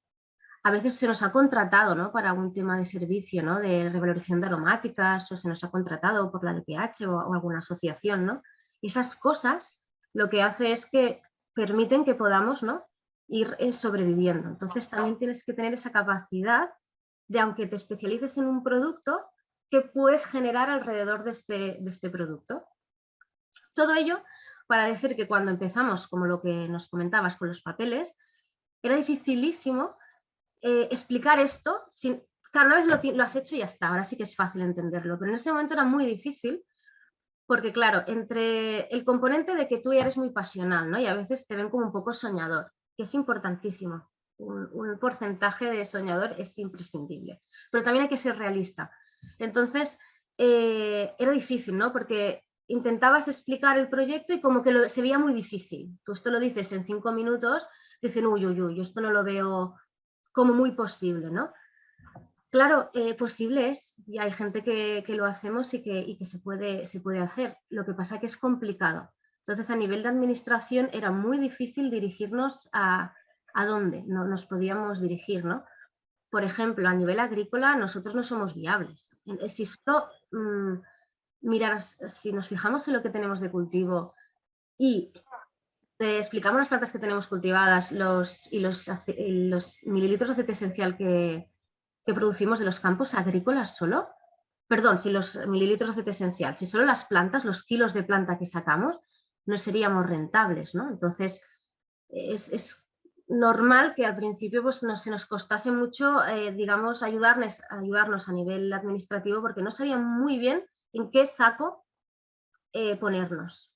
A veces se nos ha contratado, ¿no?, para un tema de servicio, ¿no?, de revalorización de aromáticas, o se nos ha contratado por la DPH o alguna asociación, ¿no? Y esas cosas lo que hace es que permiten que podamos, ¿no?, ir sobreviviendo. Entonces también tienes que tener esa capacidad de, aunque te especialices en un producto, que puedes generar alrededor de este producto. Todo ello para decir que cuando empezamos, como lo que nos comentabas con los papeles, era dificilísimo explicar esto sin... Claro, una vez lo has hecho y ya está, ahora sí que es fácil entenderlo, pero en ese momento era muy difícil porque, claro, entre el componente de que tú eres muy pasional, ¿no? Y a veces te ven como un poco soñador, que es importantísimo. Un porcentaje de soñador es imprescindible, pero también hay que ser realista. Entonces, era difícil, ¿no? Porque intentabas explicar el proyecto y como que se veía muy difícil. Tú esto lo dices en 5 minutos, dicen, uy, uy, uy, yo esto no lo veo como muy posible, ¿no? Claro, posible es, y hay gente que lo hacemos y que se puede hacer. Lo que pasa es que es complicado. Entonces, a nivel de administración era muy difícil dirigirnos a dónde nos podíamos dirigir, ¿no? Por ejemplo, a nivel agrícola, nosotros no somos viables. Si solo si nos fijamos en lo que tenemos de cultivo y explicamos las plantas que tenemos cultivadas y los mililitros de aceite esencial que producimos de los campos agrícolas solo, perdón, si los mililitros de aceite esencial, si solo las plantas, los kilos de planta que sacamos, no seríamos rentables, ¿no? Entonces, es normal que al principio pues, se nos costase mucho, digamos, ayudarnos a nivel administrativo porque no sabían muy bien en qué saco ponernos.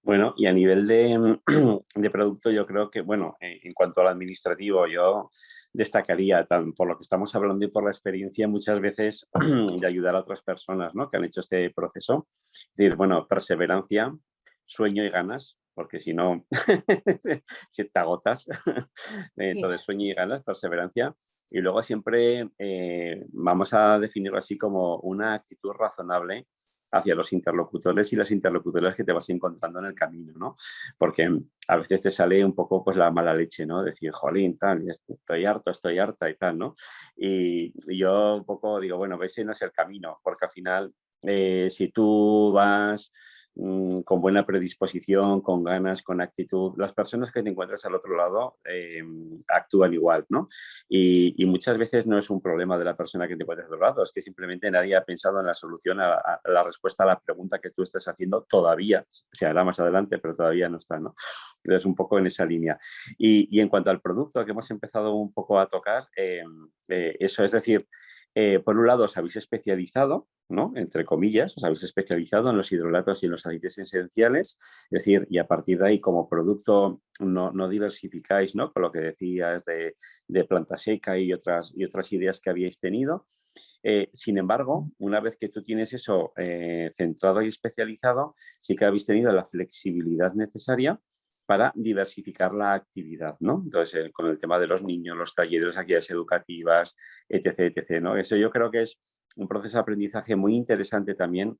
Bueno, y a nivel de producto, yo creo que, bueno, en cuanto al administrativo, yo destacaría, por lo que estamos hablando y por la experiencia muchas veces de ayudar a otras personas, ¿no? Que han hecho este proceso. Es decir, bueno, perseverancia, sueño y ganas, porque si no, si te agotas. Entonces, sueño y ganas, perseverancia. Y luego siempre vamos a definirlo así como una actitud razonable hacia los interlocutores y las interlocutoras que te vas encontrando en el camino, ¿no? Porque a veces te sale un poco pues la mala leche, ¿no? Decir, jolín, tal, estoy harta y tal, ¿no? Y yo un poco digo, bueno, ese no es el camino, porque al final, si tú vas con buena predisposición, con ganas, con actitud, las personas que te encuentras al otro lado actúan igual, ¿no? Y muchas veces no es un problema de la persona que te encuentras al otro lado, es que simplemente nadie ha pensado en la solución, a la respuesta a la pregunta que tú estás haciendo todavía, se hará más adelante, pero todavía no está, ¿no? Entonces, un poco en esa línea. Y en cuanto al producto que hemos empezado un poco a tocar, eso es decir, por un lado os habéis especializado, ¿no? Entre comillas, os habéis especializado en los hidrolatos y en los aceites esenciales, es decir, y a partir de ahí como producto no diversificáis, ¿no? Con lo que decías de planta seca y otras ideas que habíais tenido. Sin embargo, una vez que tú tienes eso centrado y especializado, sí que habéis tenido la flexibilidad necesaria para diversificar la actividad, ¿no? Entonces, con el tema de los niños, los talleres, las actividades educativas, etc., etc., ¿no? Eso yo creo que es un proceso de aprendizaje muy interesante también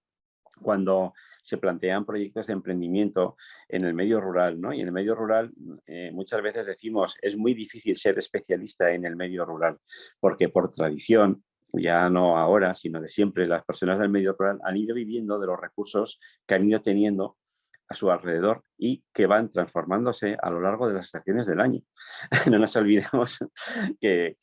cuando se plantean proyectos de emprendimiento en el medio rural, ¿no? Y en el medio rural muchas veces decimos, es muy difícil ser especialista en el medio rural, porque por tradición, ya no ahora, sino de siempre, las personas del medio rural han ido viviendo de los recursos que han ido teniendo a su alrededor y que van transformándose a lo largo de las estaciones del año. No nos olvidemos que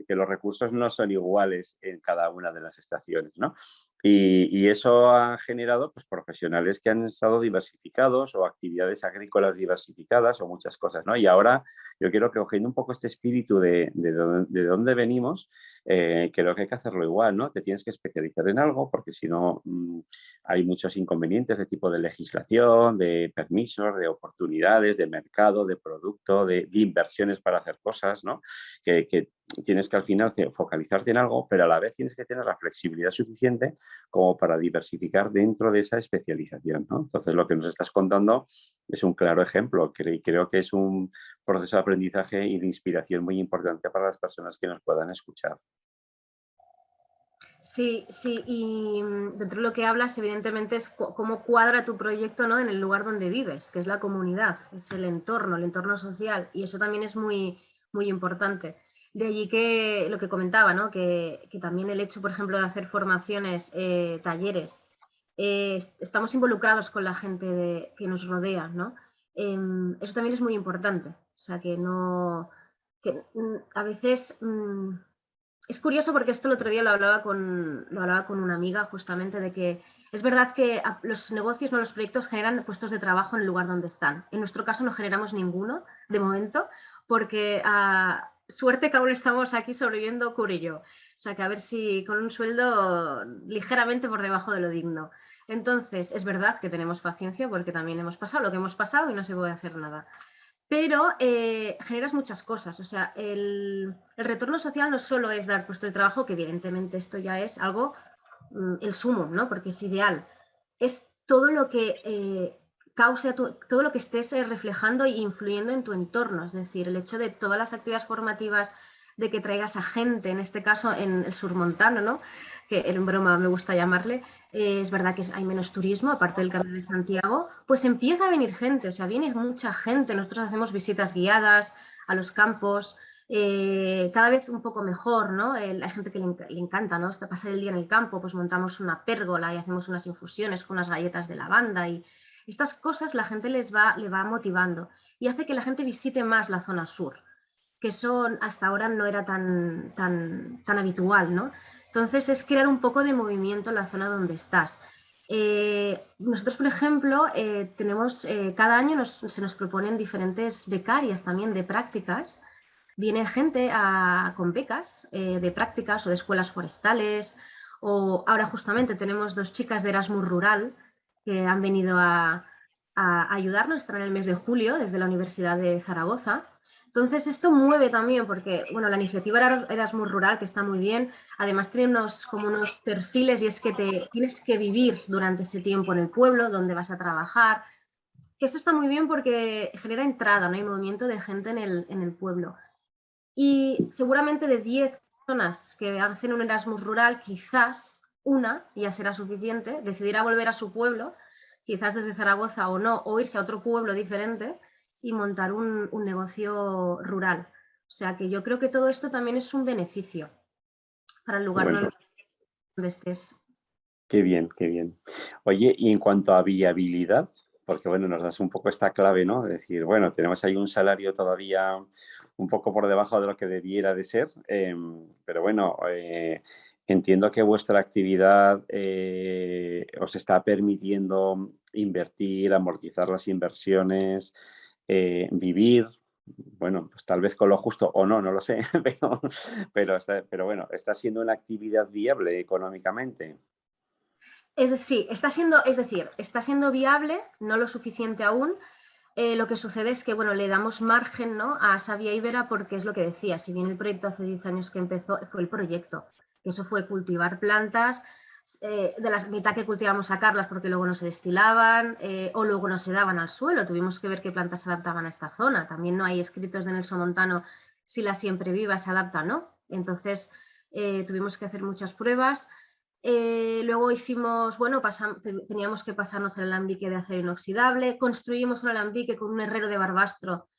los recursos no son iguales en cada una de las estaciones, ¿no? Y eso ha generado pues, profesionales que han estado diversificados o actividades agrícolas diversificadas o muchas cosas, ¿no? Y ahora yo quiero que cogiendo un poco este espíritu de dónde venimos, creo que hay que hacerlo igual, ¿no? Te tienes que especializar en algo porque si no hay muchos inconvenientes de tipo de legislación, de permisos, de oportunidades, de mercado, de producto, de inversiones para hacer cosas, ¿no? Que tienes que al final focalizarte en algo, pero a la vez tienes que tener la flexibilidad suficiente como para diversificar dentro de esa especialización, ¿no? Entonces, lo que nos estás contando es un claro ejemplo y creo que es un proceso de aprendizaje y de inspiración muy importante para las personas que nos puedan escuchar. Sí, sí, y dentro de lo que hablas, evidentemente, es cómo cuadra tu proyecto, ¿no? En el lugar donde vives, que es la comunidad, es el entorno social, y eso también es muy, muy importante. De allí que lo que comentaba, ¿no? Que también el hecho, por ejemplo, de hacer formaciones, talleres, estamos involucrados con la gente que nos rodea, ¿no? Eso también es muy importante. O sea, que no. Que a veces. es curioso porque esto el otro día lo hablaba con una amiga justamente de que es verdad que los negocios, no los proyectos generan puestos de trabajo en el lugar donde están. En nuestro caso no generamos ninguno de momento porque suerte que aún estamos aquí sobreviviendo Curi y yo. O sea que a ver si con un sueldo ligeramente por debajo de lo digno. Entonces es verdad que tenemos paciencia porque también hemos pasado lo que hemos pasado y no se puede hacer nada. Pero generas muchas cosas. O sea, el retorno social no solo es dar puesto de trabajo, que evidentemente esto ya es algo, el sumo, ¿no? Porque es ideal. Es todo lo que cause, todo lo que estés reflejando e influyendo en tu entorno. Es decir, el hecho de todas las actividades formativas, de que traigas a gente, en este caso en el surmontano, ¿no? Que en broma me gusta llamarle, es verdad que hay menos turismo, aparte del Camino de Santiago, pues empieza a venir gente, o sea, viene mucha gente. Nosotros hacemos visitas guiadas a los campos, cada vez un poco mejor, ¿no? Hay gente que le encanta, ¿no? Hasta pasar el día en el campo, pues montamos una pérgola y hacemos unas infusiones con unas galletas de lavanda y estas cosas la gente le va motivando y hace que la gente visite más la zona sur, que eso hasta ahora no era tan habitual, ¿no? Entonces es crear un poco de movimiento en la zona donde estás. Nosotros, por ejemplo, tenemos, cada año se nos proponen diferentes becarias también de prácticas. Viene gente con becas de prácticas o de escuelas forestales, o ahora justamente tenemos 2 chicas de Erasmus Rural que han venido a ayudarnos, están en el mes de julio desde la Universidad de Zaragoza. Entonces esto mueve también porque, bueno, la iniciativa Erasmus Rural, que está muy bien, además tiene como unos perfiles y es que tienes que vivir durante ese tiempo en el pueblo donde vas a trabajar, que eso está muy bien porque genera entrada, ¿no? Hay movimiento de gente en el pueblo. Y seguramente de 10 personas que hacen un Erasmus rural, quizás una, ya será suficiente, decidirá volver a su pueblo, quizás desde Zaragoza o no, o irse a otro pueblo diferente y montar un negocio rural. O sea que yo creo que todo esto también es un beneficio para el lugar Bueno, donde estés. qué bien, qué bien. Oye, y en cuanto a viabilidad, porque bueno, nos das un poco esta clave, ¿no? De decir, bueno, tenemos ahí un salario todavía un poco por debajo de lo que debiera de ser, pero bueno, entiendo que vuestra actividad os está permitiendo invertir, amortizar las inversiones, vivir, bueno, pues tal vez con lo justo o no, no lo sé, pero bueno, está siendo una actividad viable económicamente. Está siendo viable, no lo suficiente aún. Lo que sucede es que, bueno, le damos margen, ¿no?, a Savia Ibera porque es lo que decía, si bien el proyecto hace 10 años que empezó, fue el proyecto, que eso fue cultivar plantas, de la mitad que cultivamos sacarlas porque luego no se destilaban o luego no se daban al suelo, tuvimos que ver qué plantas se adaptaban a esta zona. También no hay escritos de Nelson Montano si la siempre viva se adapta o no. Entonces tuvimos que hacer muchas pruebas. Luego hicimos, bueno, teníamos que pasarnos el alambique de acero inoxidable, construimos un alambique con un herrero de Barbastro,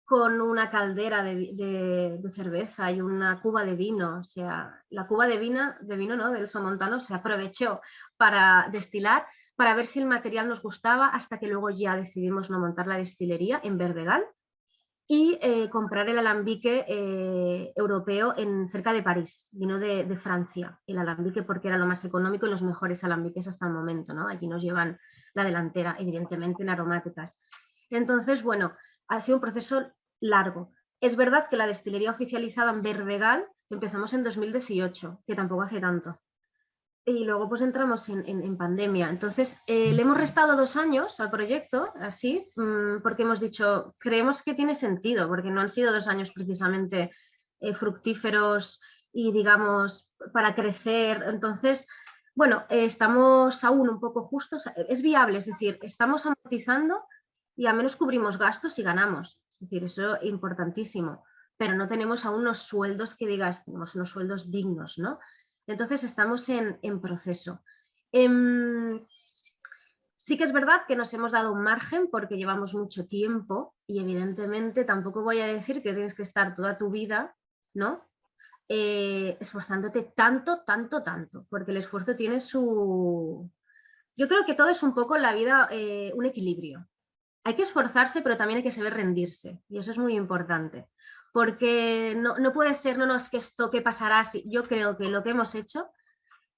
con una caldera de cerveza y una cuba de vino. O sea, la cuba de vino, ¿no?, del Somontano se aprovechó para destilar, para ver si el material nos gustaba, hasta que luego ya decidimos no montar la destilería en Berbegal y comprar el alambique europeo cerca de París. Vino de Francia el alambique porque era lo más económico y los mejores alambiques hasta el momento, ¿no? Allí nos llevan la delantera, evidentemente, en aromáticas. Entonces, bueno, ha sido un proceso largo. Es verdad que la destilería oficializada en Berbegal empezamos en 2018, que tampoco hace tanto. Y luego pues entramos en pandemia. Entonces le hemos restado 2 años al proyecto, así, porque hemos dicho, creemos que tiene sentido, porque no han sido 2 años precisamente fructíferos y digamos para crecer. Entonces, bueno, estamos aún un poco justos, es viable, es decir, estamos amortizando y al menos cubrimos gastos y ganamos. Es decir, eso es importantísimo, pero no tenemos aún unos sueldos que digas, tenemos unos sueldos dignos, ¿no? Entonces estamos en proceso. Sí que es verdad que nos hemos dado un margen porque llevamos mucho tiempo y evidentemente tampoco voy a decir que tienes que estar toda tu vida, ¿no?, esforzándote tanto, porque el esfuerzo tiene su... Yo creo que todo es un poco en la vida un equilibrio. Hay que esforzarse, pero también hay que saber rendirse y eso es muy importante. porque no puede ser, no, es que esto, ¿qué pasará? Si, yo creo que lo que hemos hecho,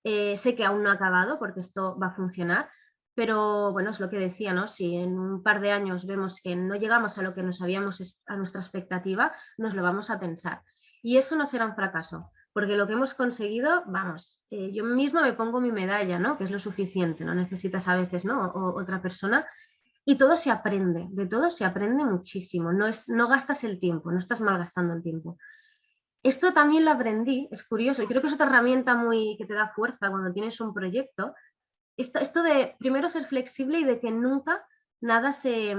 sé que aún no ha acabado porque esto va a funcionar, pero bueno, es lo que decía, ¿no? Si en un par de años vemos que no llegamos a lo que nos habíamos, a nuestra expectativa, nos lo vamos a pensar. Y eso no será un fracaso, porque lo que hemos conseguido, vamos, yo misma me pongo mi medalla, ¿no? Que es lo suficiente, no necesitas a veces, ¿no? Otra persona. Y todo se aprende, de todo se aprende muchísimo, no gastas el tiempo, no estás malgastando el tiempo. Esto también lo aprendí, es curioso, y creo que es otra herramienta muy que te da fuerza cuando tienes un proyecto. Esto de primero ser flexible y de que nunca nada se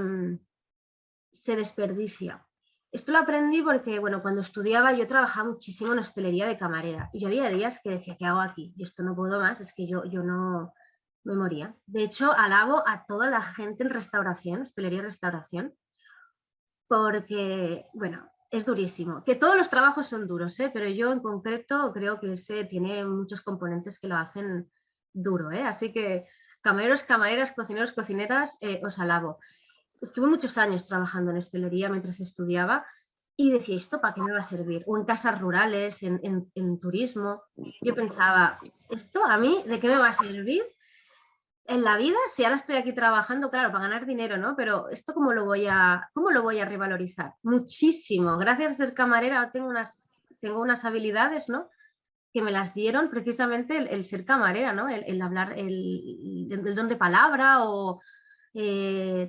desperdicia. Esto lo aprendí porque, bueno, cuando estudiaba yo trabajaba muchísimo en hostelería de camarera y yo había días que decía, ¿qué hago aquí? Yo esto no puedo más, es que yo no me moría. De hecho, alabo a toda la gente en restauración, hostelería y restauración, porque, bueno, es durísimo. Que todos los trabajos son duros, ¿eh? Pero yo en concreto creo que ese tiene muchos componentes que lo hacen duro, ¿eh? Así que camareros, camareras, cocineros, cocineras, os alabo. Estuve muchos años trabajando en hostelería mientras estudiaba y decía, ¿esto para qué me va a servir? O en casas rurales, en turismo. Yo pensaba, ¿esto a mí de qué me va a servir en la vida? Si ahora estoy aquí trabajando, claro, para ganar dinero, ¿no? Pero ¿esto cómo lo voy a revalorizar? Muchísimo. Gracias a ser camarera tengo unas habilidades, ¿no? Que me las dieron precisamente el ser camarera, ¿no? El hablar, el don de palabra o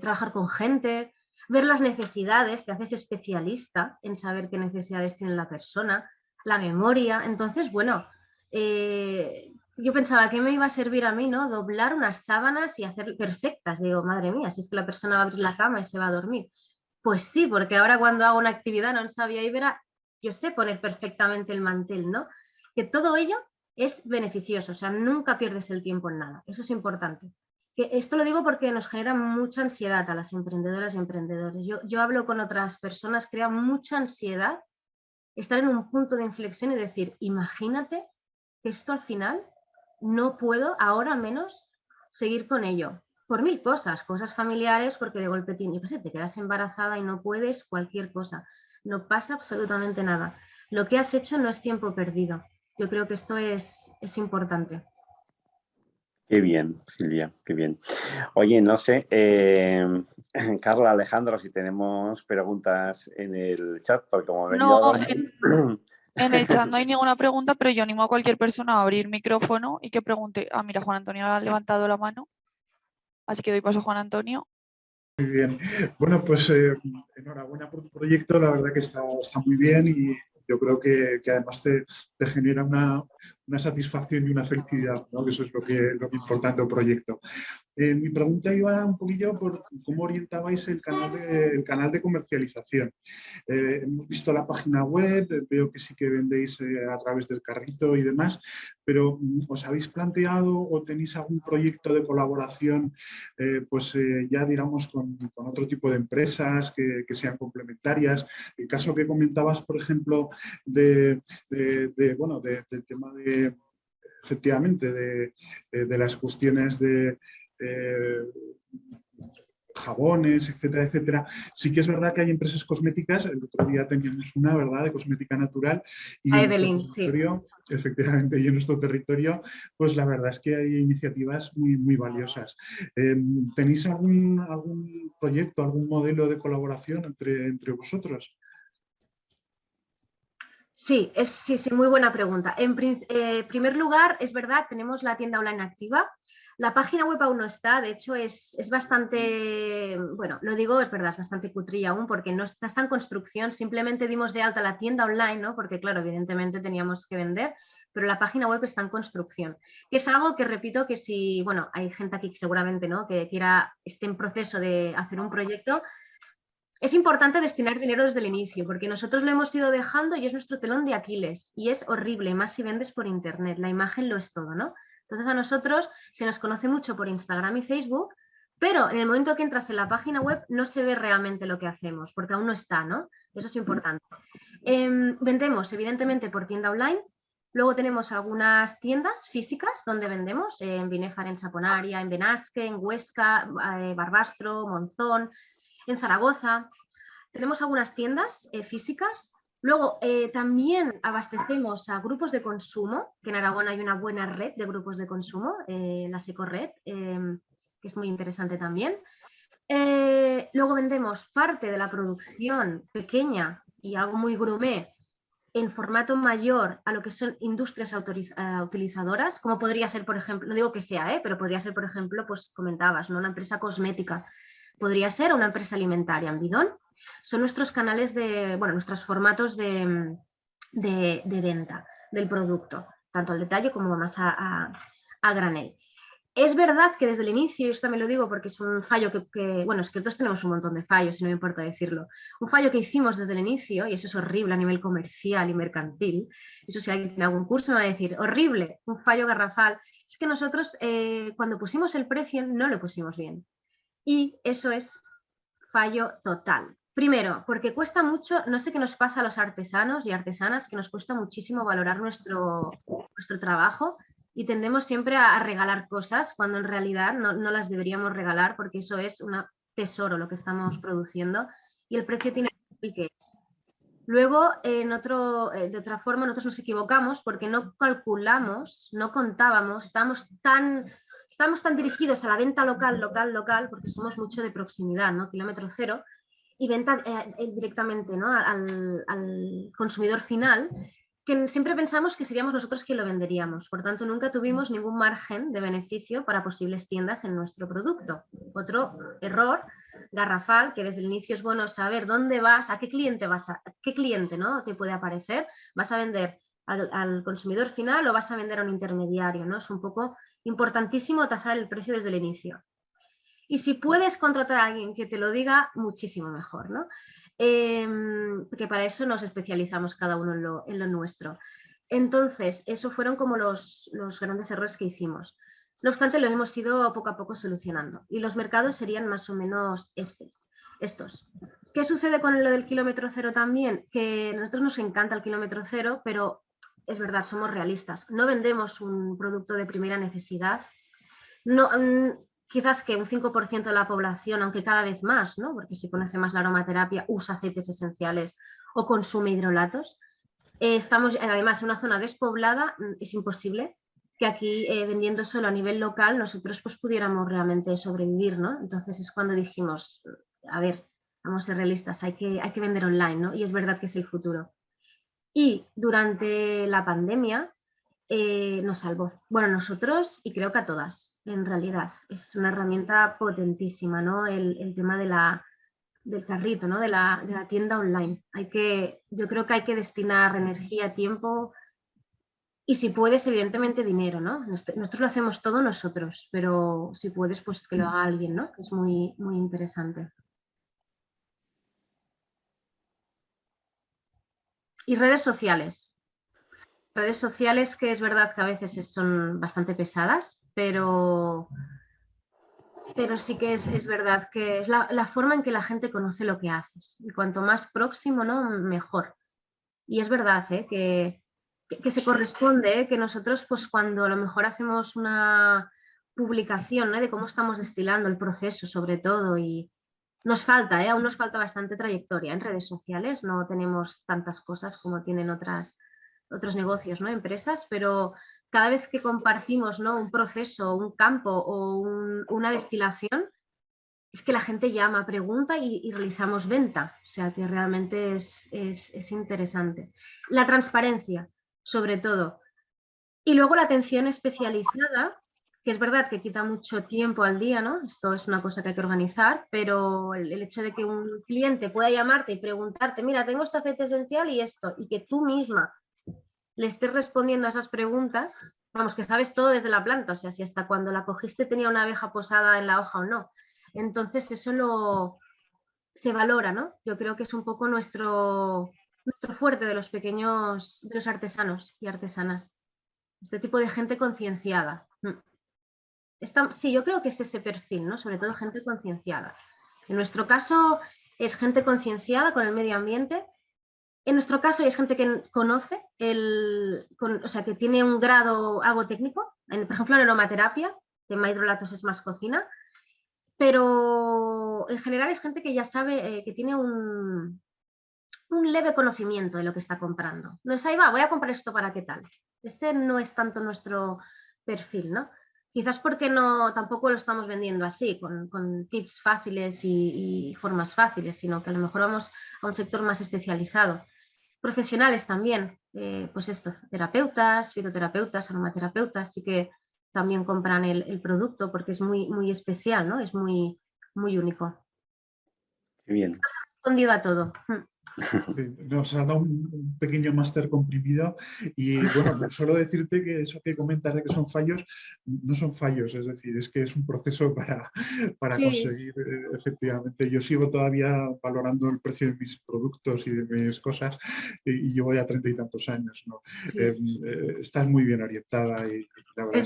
trabajar con gente, ver las necesidades, te haces especialista en saber qué necesidades tiene la persona, la memoria. Entonces, bueno, yo pensaba que me iba a servir a mí, ¿no? Doblar unas sábanas y hacer perfectas. Digo, madre mía, si es que la persona va a abrir la cama y se va a dormir. Pues sí, porque ahora cuando hago una actividad, ¿no? En Sabia Ibera, yo sé poner perfectamente el mantel, ¿no? Que todo ello es beneficioso, o sea, nunca pierdes el tiempo en nada. Eso es importante. Que esto lo digo porque nos genera mucha ansiedad a las emprendedoras y emprendedores. Yo hablo con otras personas, crea mucha ansiedad estar en un punto de inflexión y decir, imagínate que esto al final no puedo, ahora menos, seguir con ello. Por mil cosas, cosas familiares, porque de golpe te quedas embarazada y no puedes, cualquier cosa. No pasa absolutamente nada. Lo que has hecho no es tiempo perdido. Yo creo que esto es importante. Qué bien, Silvia, qué bien. Oye, no sé, Carla, Alejandro, si tenemos preguntas en el chat, porque como he venido... No, en el chat no hay ninguna pregunta, pero yo animo a cualquier persona a abrir micrófono y que pregunte. Ah, mira, Juan Antonio ha levantado la mano, así que doy paso a Juan Antonio. Muy bien. Bueno, pues enhorabuena por tu proyecto, la verdad que está muy bien y yo creo que además te genera una satisfacción y una felicidad, ¿no? Que eso es lo que importante del proyecto. Mi pregunta iba un poquillo por cómo orientabais el canal de comercialización. Hemos visto la página web, veo que sí que vendéis a través del carrito y demás, pero ¿os habéis planteado o tenéis algún proyecto de colaboración ya digamos con otro tipo de empresas que sean complementarias? El caso que comentabas, por ejemplo, del tema de efectivamente de las cuestiones de jabones, etcétera, etcétera. Sí que es verdad que hay empresas cosméticas, el otro día teníamos una, ¿verdad?, de cosmética natural y en Evelyn, nuestro territorio, sí. Efectivamente, y en nuestro territorio, pues la verdad es que hay iniciativas muy, muy valiosas. ¿Tenéis algún proyecto, algún modelo de colaboración entre vosotros? Sí, sí, muy buena pregunta. En primer lugar, es verdad, tenemos la tienda online activa. La página web aún no está, de hecho es bastante, bueno, lo digo, es verdad, es bastante cutrilla aún porque no está en construcción, simplemente dimos de alta la tienda online, ¿no? Porque claro, evidentemente teníamos que vender, pero la página web está en construcción, que es algo que repito que si, bueno, hay gente aquí que seguramente, ¿no?, que esté en proceso de hacer un proyecto. Es importante destinar dinero desde el inicio, porque nosotros lo hemos ido dejando y es nuestro telón de Aquiles. Y es horrible, más si vendes por internet. La imagen lo es todo, ¿no? Entonces a nosotros se nos conoce mucho por Instagram y Facebook, pero en el momento que entras en la página web no se ve realmente lo que hacemos, porque aún no está, ¿no? Eso es importante. Vendemos, evidentemente, por tienda online. Luego tenemos algunas tiendas físicas donde vendemos, en Binefar, en Saponaria, en Benasque, en Huesca, Barbastro, Monzón, en Zaragoza. Tenemos algunas tiendas físicas Luego, también abastecemos a grupos de consumo, que en Aragón hay una buena red de grupos de consumo, la Secored, que es muy interesante también. Luego vendemos parte de la producción pequeña y algo muy gourmet en formato mayor a lo que son industrias utilizadoras, como podría ser, por ejemplo, no digo que sea, pero podría ser, por ejemplo, pues comentabas, ¿no? Una empresa cosmética, podría ser una empresa alimentaria en bidón. Son nuestros canales de, bueno, nuestros formatos de venta del producto, tanto al detalle como más a granel. Es verdad que desde el inicio, y esto también lo digo porque es un fallo bueno, es que nosotros tenemos un montón de fallos y no me importa decirlo, un fallo que hicimos desde el inicio, y eso es horrible a nivel comercial y mercantil, eso si alguien tiene algún curso me va a decir, horrible, un fallo garrafal, es que nosotros cuando pusimos el precio no lo pusimos bien. Y eso es fallo total. Primero, porque cuesta mucho, no sé qué nos pasa a los artesanos y artesanas, que nos cuesta muchísimo valorar nuestro trabajo y tendemos siempre a regalar cosas cuando en realidad no las deberíamos regalar porque eso es un tesoro lo que estamos produciendo y el precio tiene que es. Luego, de otra forma, nosotros nos equivocamos porque no calculamos, no contábamos, estábamos tan dirigidos a la venta local, porque somos mucho de proximidad, ¿no? Kilómetro cero, y venta directamente, ¿no? al consumidor final, que siempre pensamos que seríamos nosotros quien lo venderíamos. Por tanto, nunca tuvimos ningún margen de beneficio para posibles tiendas en nuestro producto. Otro error garrafal, que desde el inicio es bueno saber dónde vas, a qué cliente vas, qué cliente, ¿no? te puede aparecer. ¿Vas a vender al consumidor final o vas a vender a un intermediario, ¿no? Es un poco importantísimo tasar el precio desde el inicio. Y si puedes contratar a alguien que te lo diga, muchísimo mejor, ¿no? Porque para eso nos especializamos cada uno en lo nuestro. Entonces, eso fueron como los grandes errores que hicimos. No obstante, lo hemos ido poco a poco solucionando. Y los mercados serían más o menos estos. ¿Qué sucede con lo del kilómetro cero también? Que a nosotros nos encanta el kilómetro cero, pero es verdad, somos realistas. No vendemos un producto de primera necesidad. No, quizás que un 5% de la población, aunque cada vez más, ¿no? Porque se conoce más la aromaterapia, usa aceites esenciales o consume hidrolatos. Estamos además en una zona despoblada, es imposible que aquí vendiendo solo a nivel local nosotros pues pudiéramos realmente sobrevivir, ¿no? Entonces es cuando dijimos, a ver, vamos a ser realistas, hay que vender online, ¿no? Y es verdad que es el futuro. Y durante la pandemia nos salvó. Bueno, nosotros y creo que a todas, en realidad. Es una herramienta potentísima, ¿no? El tema del carrito, ¿no? De la tienda online. Yo creo que hay que destinar energía, tiempo y si puedes, evidentemente, dinero, ¿no? Nosotros lo hacemos todo nosotros, pero si puedes, pues que lo haga alguien, ¿no? Es muy, muy interesante. Y redes sociales. Redes sociales que es verdad que a veces son bastante pesadas, pero sí que es verdad que es la forma en que la gente conoce lo que haces. Y cuanto más próximo, ¿no? Mejor. Y es verdad que se corresponde, que nosotros pues cuando a lo mejor hacemos una publicación, ¿no? de cómo estamos destilando el proceso sobre todo y nos falta, aún nos falta bastante trayectoria en redes sociales, no tenemos tantas cosas como tienen otros negocios, ¿no? Empresas, pero cada vez que compartimos, ¿no? un proceso, un campo o una destilación, es que la gente llama, pregunta y realizamos venta. O sea que realmente es interesante. La transparencia, sobre todo. Y luego la atención especializada, que es verdad que quita mucho tiempo al día, ¿no? Esto es una cosa que hay que organizar, pero el hecho de que un cliente pueda llamarte y preguntarte, mira, tengo este aceite esencial y esto, y que tú misma le estés respondiendo a esas preguntas, vamos, que sabes todo desde la planta, o sea, si hasta cuando la cogiste tenía una abeja posada en la hoja o no. Entonces eso se valora, ¿no? Yo creo que es un poco nuestro fuerte de los pequeños, de los artesanos y artesanas. Este tipo de gente concienciada. Sí, yo creo que es ese perfil, ¿no? Sobre todo gente concienciada. En nuestro caso es gente concienciada con el medio ambiente. En nuestro caso es gente que conoce, o sea, que tiene un grado algo técnico, por ejemplo en aromaterapia, que en hidrolatos es más cocina, pero en general es gente que ya sabe, que tiene un un leve conocimiento de lo que está comprando. No es ahí va, voy a comprar esto para qué tal. Este no es tanto nuestro perfil, ¿no? Quizás porque tampoco lo estamos vendiendo así, con tips fáciles y formas fáciles, sino que a lo mejor vamos a un sector más especializado. Profesionales también, pues esto, terapeutas, fitoterapeutas, aromaterapeutas, sí que también compran el producto porque es muy, muy especial, ¿no? Es muy, muy único. Qué bien. Respondido a todo. Sí, nos ha dado un pequeño máster comprimido y bueno, pues solo decirte que eso que comentas de que son fallos, no son fallos, es decir, es que es un proceso para Sí. conseguir, efectivamente. Yo sigo todavía valorando el precio de mis productos y de mis cosas y llevo ya 30 y tantos años, ¿no? Sí. Estás muy bien orientada y la verdad Es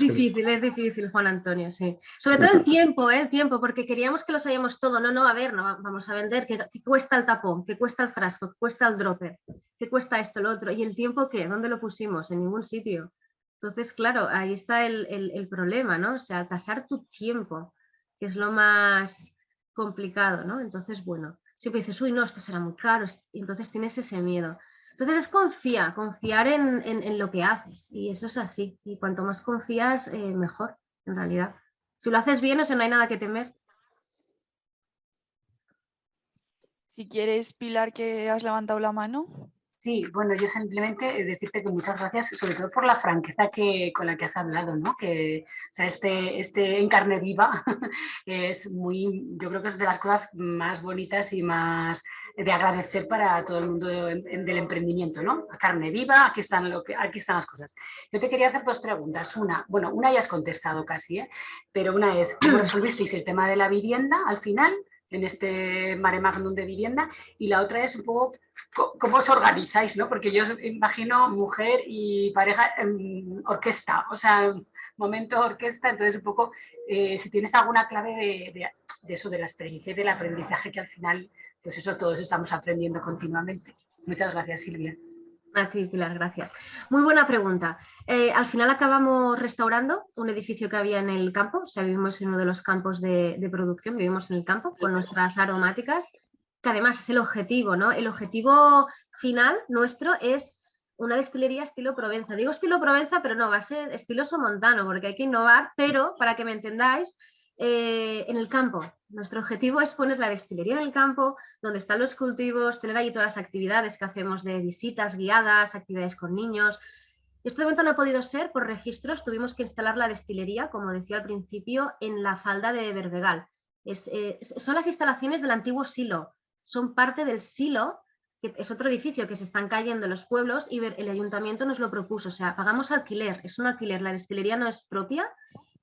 difícil, Juan Antonio, sí. Sobre todo el tiempo, porque queríamos que lo sabíamos todo. No, a ver, no, vamos a vender, ¿qué cuesta el tapón? ¿Qué cuesta el frasco? ¿Qué cuesta el dropper? ¿Qué cuesta esto, lo otro? ¿Y el tiempo qué? ¿Dónde lo pusimos? En ningún sitio. Entonces, claro, ahí está el problema, ¿no? O sea, tasar tu tiempo, que es lo más complicado, ¿no? Entonces, bueno, siempre dices, uy, no, esto será muy caro, y entonces tienes ese miedo. Entonces es confiar en lo que haces y eso es así. Y cuanto más confías, mejor, en realidad. Si lo haces bien, o sea, no hay nada que temer. Si quieres, Pilar, que has levantado la mano. Sí, bueno, yo simplemente decirte que muchas gracias, sobre todo por la franqueza con la que has hablado, ¿no? Que, o sea, este en carne viva es muy, yo creo que es de las cosas más bonitas y más de agradecer para todo el mundo del emprendimiento, ¿no? A carne viva, aquí están las cosas. Yo te quería hacer dos preguntas. Una ya has contestado casi, ¿eh? Pero una es, ¿cómo resolvisteis el tema de la vivienda al final, en este mare magnum de vivienda? Y la otra es un poco cómo os organizáis, ¿no? Porque yo os imagino mujer y pareja en orquesta, o sea, momento orquesta, entonces un poco si tienes alguna clave de eso, de la experiencia y del aprendizaje, que al final, pues eso todos estamos aprendiendo continuamente. Muchas gracias, Silvia. A ti, Pilar, gracias. Muy buena pregunta. Al final acabamos restaurando un edificio que había en el campo, o sea, vivimos en uno de los campos de producción, vivimos en el campo con nuestras aromáticas, que además es el objetivo, ¿no? El objetivo final nuestro es una destilería estilo Provenza. Digo estilo Provenza, pero no, va a ser estilo somontano, porque hay que innovar, pero para que me entendáis, en el campo. Nuestro objetivo es poner la destilería en el campo, donde están los cultivos, tener ahí todas las actividades que hacemos de visitas guiadas, actividades con niños. Este momento no ha podido ser por registros, tuvimos que instalar la destilería, como decía al principio, en la falda de Berbegal. Son las instalaciones del antiguo silo, son parte del silo, que es otro edificio que se están cayendo en los pueblos y el ayuntamiento nos lo propuso, o sea, pagamos alquiler, es un alquiler, la destilería no es propia,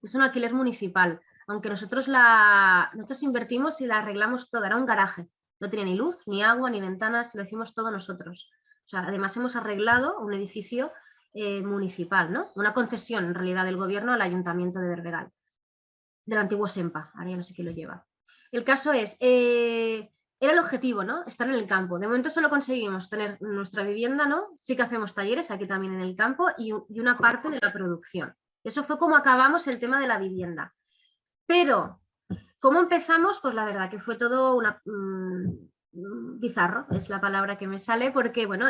es un alquiler municipal, aunque nosotros invertimos y la arreglamos toda, era un garaje, no tenía ni luz, ni agua, ni ventanas, lo hicimos todo nosotros. O sea, además hemos arreglado un edificio municipal, ¿no? Una concesión en realidad del gobierno al ayuntamiento de Berbegal, del antiguo SEMPA, ahora ya no sé quién lo lleva. El caso es, era el objetivo, ¿no? Estar en el campo. De momento solo conseguimos tener nuestra vivienda, ¿no? Sí que hacemos talleres aquí también en el campo y una parte de la producción. Eso fue como acabamos el tema de la vivienda. Pero, ¿cómo empezamos? Pues la verdad que fue todo bizarro, es la palabra que me sale, porque, bueno,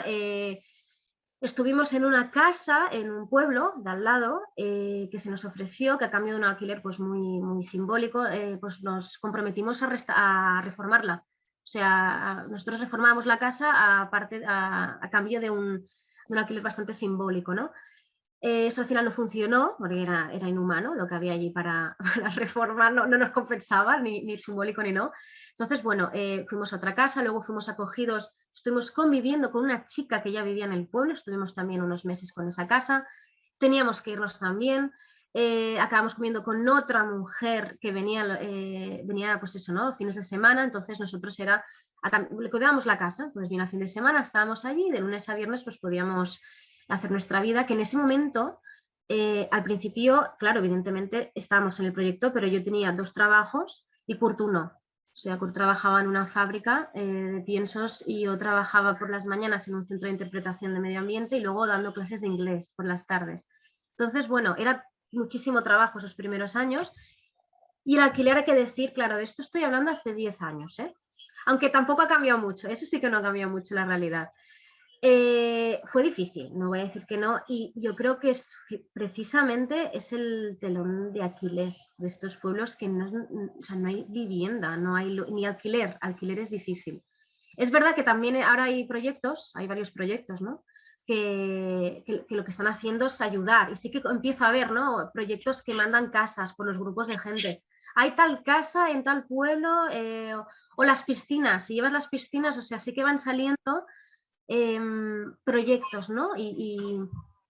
estuvimos en una casa, en un pueblo de al lado, que se nos ofreció, que a cambio de un alquiler pues muy, muy simbólico, pues nos comprometimos a reformarla. O sea, nosotros reformábamos la casa a cambio de un alquiler bastante simbólico, ¿no? Eso al final no funcionó, porque era inhumano lo que había allí para reformar, no nos compensaba, ni simbólico ni no. Entonces, bueno, fuimos a otra casa, luego fuimos acogidos, estuvimos conviviendo con una chica que ya vivía en el pueblo, estuvimos también unos meses con esa casa, teníamos que irnos también, acabamos comiendo con otra mujer que venía pues eso, ¿no? Fines de semana, entonces nosotros le cuidábamos la casa, pues bien a fin de semana estábamos allí, de lunes a viernes pues podíamos hacer nuestra vida, que en ese momento, al principio, claro, evidentemente estábamos en el proyecto, pero yo tenía 2 trabajos y Kurt uno. O sea, Kurt trabajaba en una fábrica de piensos y yo trabajaba por las mañanas en un centro de interpretación de medio ambiente y luego dando clases de inglés por las tardes. Entonces, bueno, era muchísimo trabajo esos primeros años y el alquiler, hay que decir, claro, de esto estoy hablando hace 10 años, ¿eh? Aunque tampoco ha cambiado mucho, eso sí que no ha cambiado mucho la realidad. Fue difícil, no voy a decir que no, y yo creo que precisamente es el telón de Aquiles de estos pueblos que no, o sea, no hay vivienda, no hay ni alquiler es difícil. Es verdad que también ahora hay proyectos, hay varios proyectos, ¿no? Que lo que están haciendo es ayudar, y sí que empieza a haber, ¿no? Proyectos que mandan casas por los grupos de gente. Hay tal casa en tal pueblo, o las piscinas, si llevas las piscinas, o sea, sí que van saliendo proyectos, ¿no? Y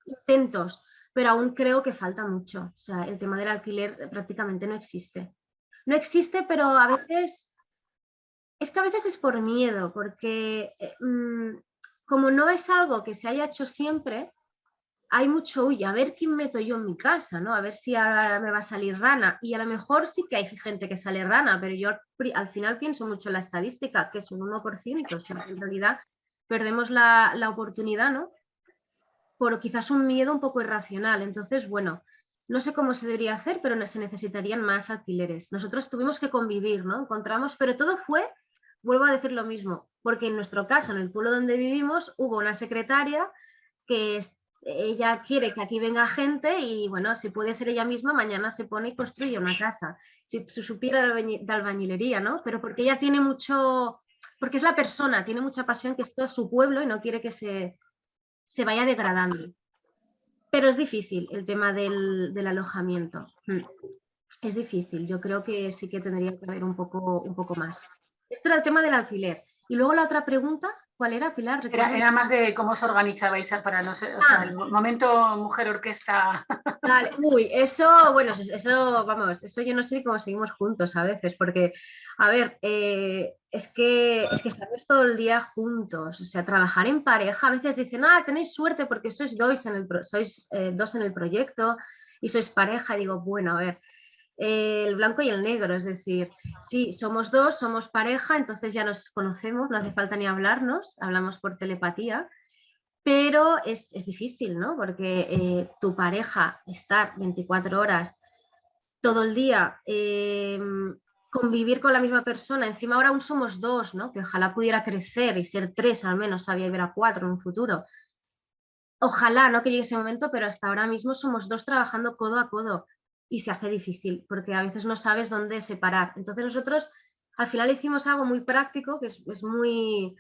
intentos, pero aún creo que falta mucho. O sea, el tema del alquiler prácticamente no existe. No existe, pero a veces, es que a veces es por miedo, porque como no es algo que se haya hecho siempre, hay mucho, uy, a ver quién meto yo en mi casa, ¿no? A ver si ahora me va a salir rana. Y a lo mejor sí que hay gente que sale rana, pero yo al final pienso mucho en la estadística, que es un 1%, o sea, en realidad perdemos la oportunidad, ¿no? Por quizás un miedo un poco irracional. Entonces, bueno, no sé cómo se debería hacer, pero se necesitarían más alquileres. Nosotros tuvimos que convivir, ¿no? Encontramos, pero todo fue, vuelvo a decir lo mismo, porque en nuestro caso, en el pueblo donde vivimos, hubo una secretaria que ella quiere que aquí venga gente y, bueno, si puede ser ella misma, mañana se pone y construye una casa. Si supiera de albañilería, ¿no? Pero porque ella tiene mucho, porque es la persona, tiene mucha pasión, que esto es su pueblo y no quiere que se vaya degradando. Pero es difícil el tema del alojamiento. Es difícil, yo creo que sí que tendría que haber un poco más. Esto era el tema del alquiler. Y luego la otra pregunta, ¿cuál era, Pilar? Era más de cómo os organizabais para no ser, o sea, el momento mujer orquesta. Vale. Uy, eso, bueno, eso, vamos, eso yo no sé cómo seguimos juntos a veces, porque, a ver, es que estamos todo el día juntos, o sea, trabajar en pareja, a veces dicen, tenéis suerte porque sois dos en el proyecto y sois pareja, y digo, bueno, a ver, el blanco y el negro, es decir, sí, somos dos, somos pareja, entonces ya nos conocemos, no hace falta ni hablarnos, hablamos por telepatía. Pero es difícil, ¿no? Porque tu pareja estar 24 horas todo el día, convivir con la misma persona, encima ahora aún somos dos, ¿no? Que ojalá pudiera crecer y ser 3 al menos, sabía ver a 4 en un futuro. Ojalá, ¿no? Que llegue ese momento, pero hasta ahora mismo somos dos trabajando codo a codo y se hace difícil porque a veces no sabes dónde separar. Entonces nosotros al final hicimos algo muy práctico, que es muy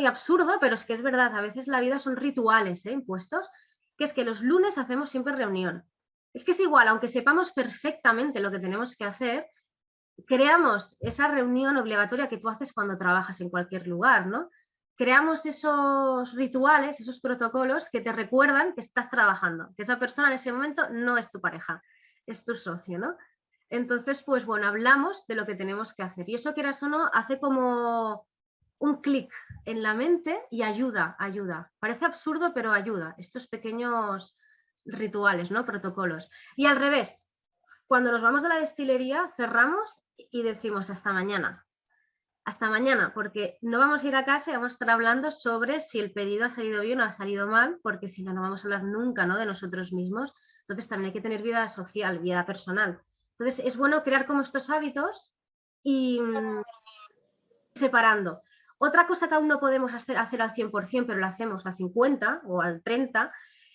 absurdo, pero es que es verdad, a veces la vida son rituales impuestos, que es que los lunes hacemos siempre reunión. Es que es igual, aunque sepamos perfectamente lo que tenemos que hacer, creamos esa reunión obligatoria que tú haces cuando trabajas en cualquier lugar, ¿no? Creamos esos rituales, esos protocolos que te recuerdan que estás trabajando, que esa persona en ese momento no es tu pareja, es tu socio, ¿no? Entonces, pues bueno, hablamos de lo que tenemos que hacer. Y eso, quieras o no, hace como un clic en la mente y ayuda. Parece absurdo, pero ayuda. Estos pequeños rituales, ¿no? Protocolos. Y al revés, cuando nos vamos de la destilería, cerramos y decimos hasta mañana. Hasta mañana, porque no vamos a ir a casa y vamos a estar hablando sobre si el pedido ha salido bien o ha salido mal, porque si no, no vamos a hablar nunca, ¿no? De nosotros mismos. Entonces también hay que tener vida social, vida personal. Entonces es bueno crear como estos hábitos y separando. Otra cosa que aún no podemos hacer al 100%, pero lo hacemos al 50% o al 30%,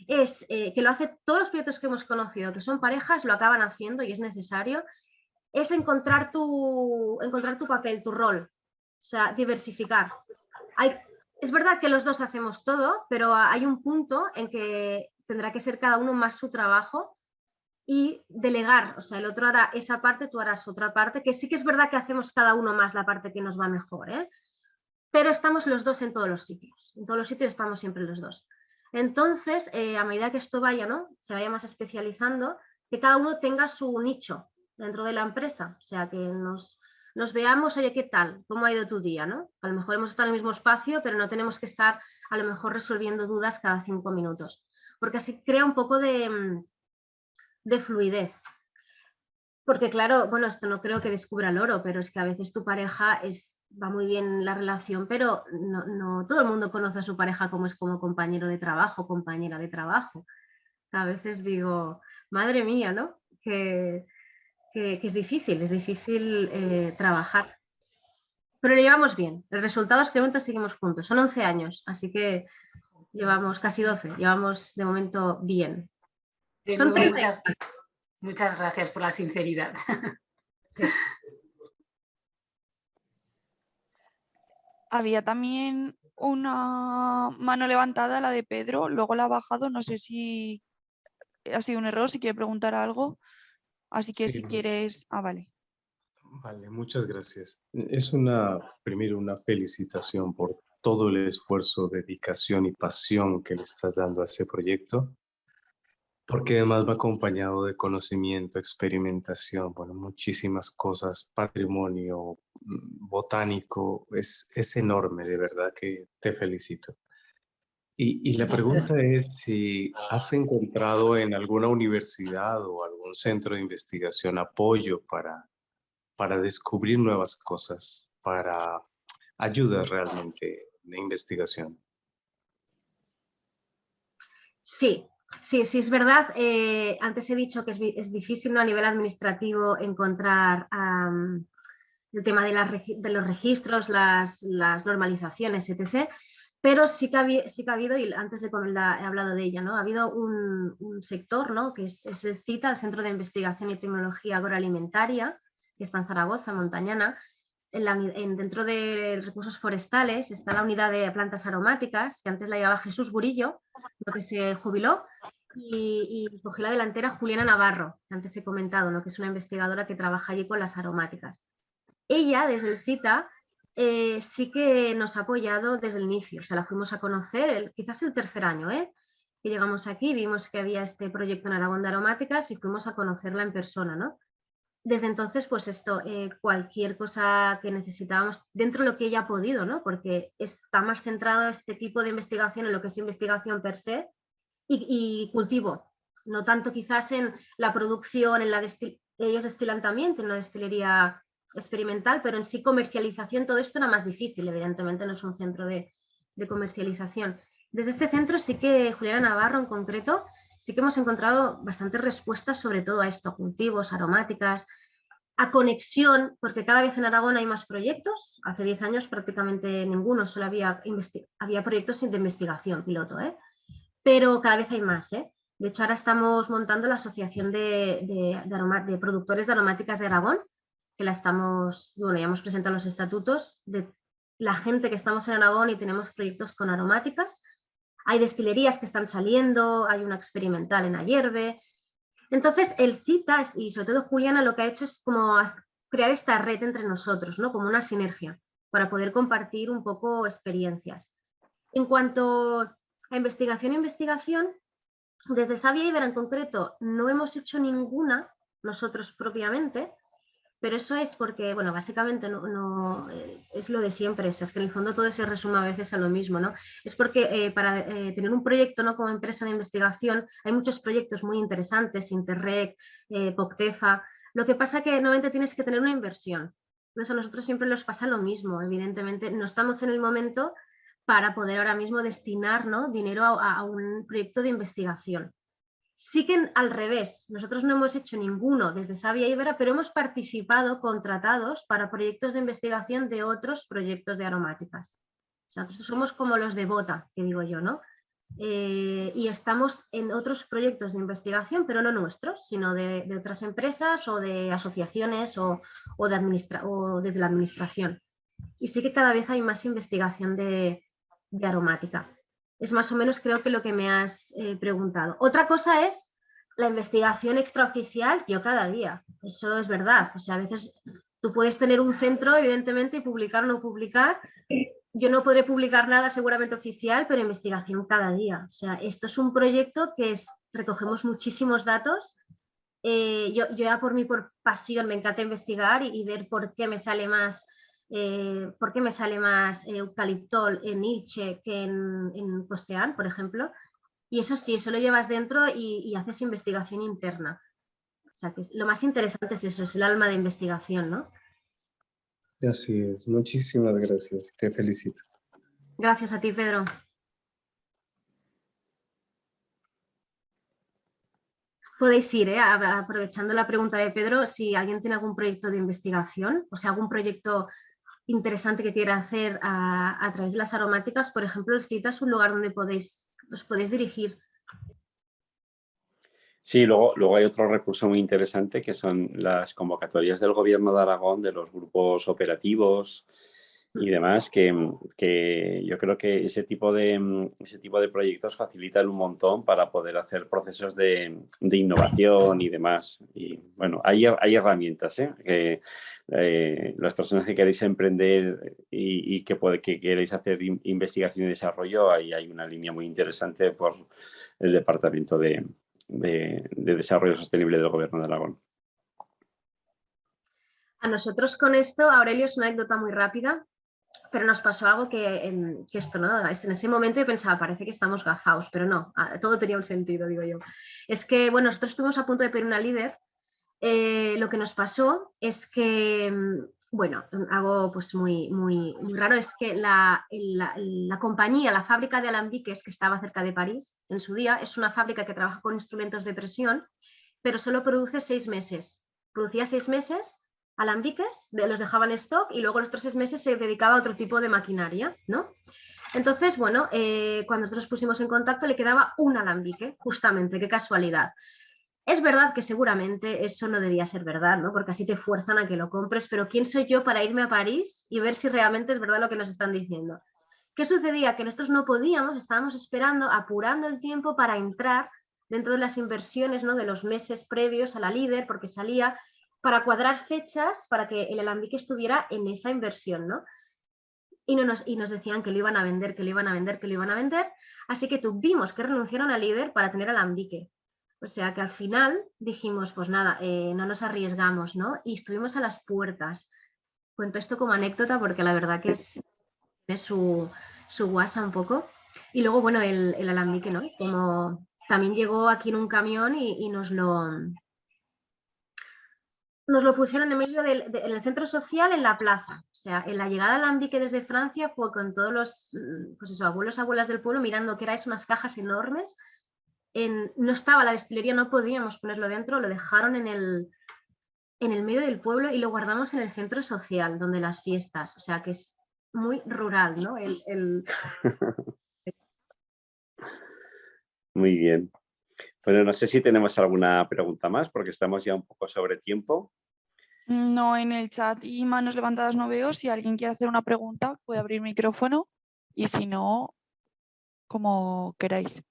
es que lo hace todos los proyectos que hemos conocido, que son parejas, lo acaban haciendo y es necesario, es encontrar tu papel, tu rol, o sea, diversificar. Es verdad que los dos hacemos todo, pero hay un punto en que tendrá que ser cada uno más su trabajo y delegar, o sea, el otro hará esa parte, tú harás otra parte, que sí que es verdad que hacemos cada uno más la parte que nos va mejor, pero estamos los dos en todos los sitios estamos siempre los dos. Entonces, a medida que esto vaya, ¿no? Se vaya más especializando, que cada uno tenga su nicho dentro de la empresa, o sea, que nos veamos, oye, ¿qué tal? ¿Cómo ha ido tu día? ¿No? A lo mejor hemos estado en el mismo espacio, pero no tenemos que estar a lo mejor resolviendo dudas cada 5 minutos, porque así crea un poco de fluidez. Porque claro, bueno, esto no creo que descubra el oro, pero es que a veces tu pareja va muy bien la relación, pero no todo el mundo conoce a su pareja como es como compañero de trabajo, compañera de trabajo. A veces digo, madre mía, ¿no? Que es difícil trabajar. Pero lo llevamos bien. El resultado es que de momento seguimos juntos. Son 11 años, así que llevamos casi 12. Llevamos de momento bien. De Son nuevo, 30. muchas gracias por la sinceridad. Sí. Había también una mano levantada, la de Pedro, luego la ha bajado, no sé si ha sido un error, si quiere preguntar algo. Así que Sí, si quieres... Ah, vale. vale, muchas gracias. Primero una felicitación por todo el esfuerzo, dedicación y pasión que le estás dando a ese proyecto, porque además va acompañado de conocimiento, experimentación, bueno, muchísimas cosas, patrimonio botánico, es enorme, de verdad que te felicito. Y la pregunta es si has encontrado en alguna universidad o algún centro de investigación apoyo para descubrir nuevas cosas, para ayuda realmente en la investigación. Sí, sí, es verdad. Antes he dicho que es difícil, ¿no?, a nivel administrativo encontrar el tema de los registros, las normalizaciones, etc. Pero sí que ha habido, y antes he hablado de ella, ¿no? Ha habido un sector, ¿no?, que es el CITA, el Centro de Investigación y Tecnología Agroalimentaria, que está en Zaragoza, Montañana. Dentro de recursos forestales está la unidad de plantas aromáticas, que antes la llevaba Jesús Burillo, lo que se jubiló, y cogió la delantera Juliana Navarro, que antes he comentado, ¿no?, que es una investigadora que trabaja allí con las aromáticas. Ella, desde el CITA, sí que nos ha apoyado desde el inicio, o sea, la fuimos a conocer, quizás el tercer año, que llegamos aquí, vimos que había este proyecto en Aragón de aromáticas y fuimos a conocerla en persona, ¿no? Desde entonces, pues cualquier cosa que necesitábamos, dentro de lo que ella ha podido, ¿no?, porque está más centrado este tipo de investigación en lo que es investigación per se y cultivo, no tanto quizás en la producción, ellos destilan también, tienen una destilería experimental, pero en sí comercialización, todo esto era más difícil, evidentemente no es un centro de comercialización. Desde este centro sí que Juliana Navarro en concreto, sí que hemos encontrado bastantes respuestas sobre todo a esto, a cultivos, aromáticas, a conexión, porque cada vez en Aragón hay más proyectos. Hace 10 años prácticamente ninguno, solo había proyectos de investigación piloto, pero cada vez hay más. De hecho, ahora estamos montando la Asociación de Productores de Aromáticas de Aragón, que ya hemos presentado los estatutos de la gente que estamos en Aragón y tenemos proyectos con aromáticas. Hay destilerías que están saliendo, hay una experimental en Ayerbe. Entonces, el CITA y sobre todo Juliana lo que ha hecho es como crear esta red entre nosotros, ¿no?, como una sinergia para poder compartir un poco experiencias. En cuanto a investigación, desde Savia Ibera en concreto no hemos hecho ninguna nosotros propiamente, pero eso es porque, bueno, básicamente no es lo de siempre, o sea, es que en el fondo todo se resume a veces a lo mismo, ¿no? Es porque para tener un proyecto, ¿no?, como empresa de investigación, hay muchos proyectos muy interesantes, Interreg, POCTEFA, lo que pasa que normalmente tienes que tener una inversión. Entonces a nosotros siempre nos pasa lo mismo, evidentemente no estamos en el momento para poder ahora mismo destinar, ¿no?, dinero a un proyecto de investigación. Sí que al revés, nosotros no hemos hecho ninguno desde Savia Ibera, pero hemos participado contratados para proyectos de investigación de otros proyectos de aromáticas. O sea, nosotros somos como los de bota, que digo yo, ¿no? Y estamos en otros proyectos de investigación, pero no nuestros, sino de otras empresas o de asociaciones o desde la administración. Y sí que cada vez hay más investigación de aromática. Es más o menos creo que lo que me has preguntado. Otra cosa es la investigación extraoficial, yo cada día, eso es verdad. O sea, a veces tú puedes tener un centro, evidentemente, y publicar o no publicar. Yo no podré publicar nada seguramente oficial, pero investigación cada día. O sea, esto es un proyecto que recogemos muchísimos datos. Yo ya por pasión me encanta investigar y ver por qué me sale más eucaliptol en Ilche que en Costeán, por ejemplo. Y eso sí, eso lo llevas dentro y haces investigación interna. O sea, que lo más interesante es eso, es el alma de investigación, ¿no? Así es, muchísimas gracias, te felicito. Gracias a ti, Pedro. Podéis ir, aprovechando la pregunta de Pedro, si alguien tiene algún proyecto de investigación, o sea, algún proyecto interesante que quiera hacer a través de las aromáticas, por ejemplo, el CITA es un lugar donde os podéis dirigir. Sí, luego hay otro recurso muy interesante que son las convocatorias del Gobierno de Aragón, de los grupos operativos y demás, que yo creo que ese tipo de proyectos facilitan un montón para poder hacer procesos de innovación y demás. Y bueno, hay herramientas, que las personas que queréis emprender y que queréis hacer investigación y desarrollo, ahí hay una línea muy interesante por el Departamento de Desarrollo Sostenible del Gobierno de Aragón. A nosotros con esto, Aurelio, es una anécdota muy rápida, pero nos pasó algo que esto, ¿no? En ese momento yo pensaba, parece que estamos gafaos, pero no, todo tenía un sentido, digo yo. Es que, bueno, nosotros estuvimos a punto de pedir una líder. Lo que nos pasó es que, bueno, algo pues muy raro es que la compañía, la fábrica de alambiques que estaba cerca de París, en su día, es una fábrica que trabaja con instrumentos de presión, pero solo produce 6 meses. Producía 6 meses alambiques, los dejaba en stock y luego los otros 6 meses se dedicaba a otro tipo de maquinaria, ¿no? Entonces, bueno, cuando nosotros nos pusimos en contacto le quedaba un alambique, justamente, qué casualidad. Es verdad que seguramente eso no debía ser verdad, ¿no? Porque así te fuerzan a que lo compres, pero ¿quién soy yo para irme a París y ver si realmente es verdad lo que nos están diciendo? ¿Qué sucedía? Que nosotros no podíamos, estábamos esperando, apurando el tiempo para entrar dentro de las inversiones, ¿no? De los meses previos a la líder, porque salía para cuadrar fechas para que el alambique estuviera en esa inversión, ¿no? Y nos decían que lo iban a vender, que lo iban a vender, que lo iban a vender, así que tuvimos que renunciar a una líder para tener alambique. O sea que al final dijimos, pues nada, no nos arriesgamos, ¿no? Y estuvimos a las puertas. Cuento esto como anécdota porque la verdad que es su guasa un poco. Y luego, bueno, el alambique, ¿no? Como también llegó aquí en un camión y nos lo pusieron en medio del centro social, en la plaza. O sea, en la llegada al alambique desde Francia fue con todos los pues eso, abuelos, abuelas del pueblo mirando que eran unas cajas enormes. No estaba la destilería, no podíamos ponerlo dentro, lo dejaron en el medio del pueblo y lo guardamos en el centro social, donde las fiestas, o sea que es muy rural, ¿no? Muy bien. Bueno, no sé si tenemos alguna pregunta más, porque estamos ya un poco sobre tiempo. No, en el chat y manos levantadas no veo. Si alguien quiere hacer una pregunta, puede abrir micrófono y si no, como queráis.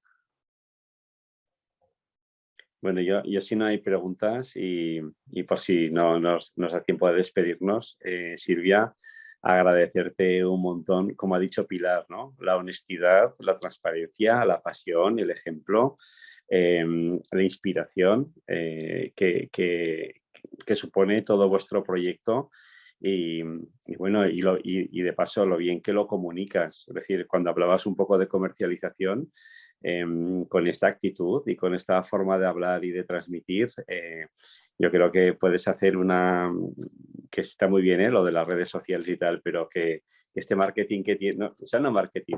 Bueno, yo si no hay preguntas y por si no nos da tiempo de despedirnos, Silvia, agradecerte un montón, como ha dicho Pilar, ¿no? La honestidad, la transparencia, la pasión, el ejemplo, la inspiración que supone todo vuestro proyecto y bueno, y de paso lo bien que lo comunicas. Es decir, cuando hablabas un poco de comercialización, con esta actitud y con esta forma de hablar y de transmitir, yo creo que puedes hacer que está muy bien, lo de las redes sociales y tal, pero que este marketing que tiene, no marketing,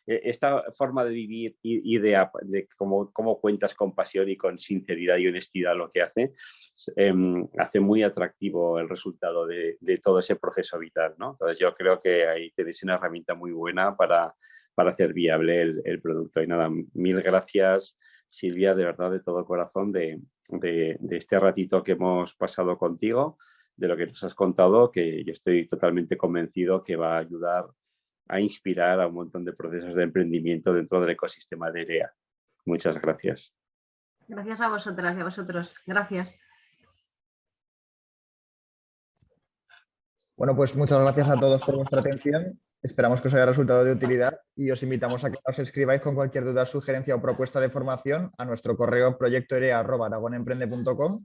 esta forma de vivir y de cómo cuentas con pasión y con sinceridad y honestidad lo que hace muy atractivo el resultado de todo ese proceso vital, ¿no? Entonces yo creo que ahí tenéis una herramienta muy buena para hacer viable el producto. Y nada, mil gracias, Silvia, de verdad, de todo corazón, de este ratito que hemos pasado contigo, de lo que nos has contado, que yo estoy totalmente convencido que va a ayudar a inspirar a un montón de procesos de emprendimiento dentro del ecosistema de EREA. Muchas gracias. Gracias a vosotras y a vosotros. Gracias. Bueno, pues muchas gracias a todos por vuestra atención. Esperamos que os haya resultado de utilidad y os invitamos a que nos escribáis con cualquier duda, sugerencia o propuesta de formación a nuestro correo proyectoerea@aragonemprende.com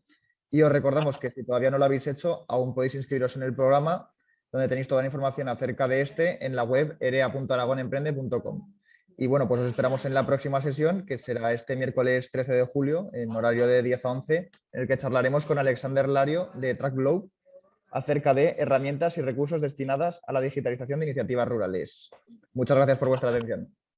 y os recordamos que si todavía no lo habéis hecho, aún podéis inscribiros en el programa, donde tenéis toda la información acerca de este en la web erea.aragonemprende.com. Y bueno, pues os esperamos en la próxima sesión, que será este miércoles 13 de julio, en horario de 10 a 11, en el que charlaremos con Alexander Lario de TrackGlobe acerca de herramientas y recursos destinadas a la digitalización de iniciativas rurales. Muchas gracias por vuestra atención.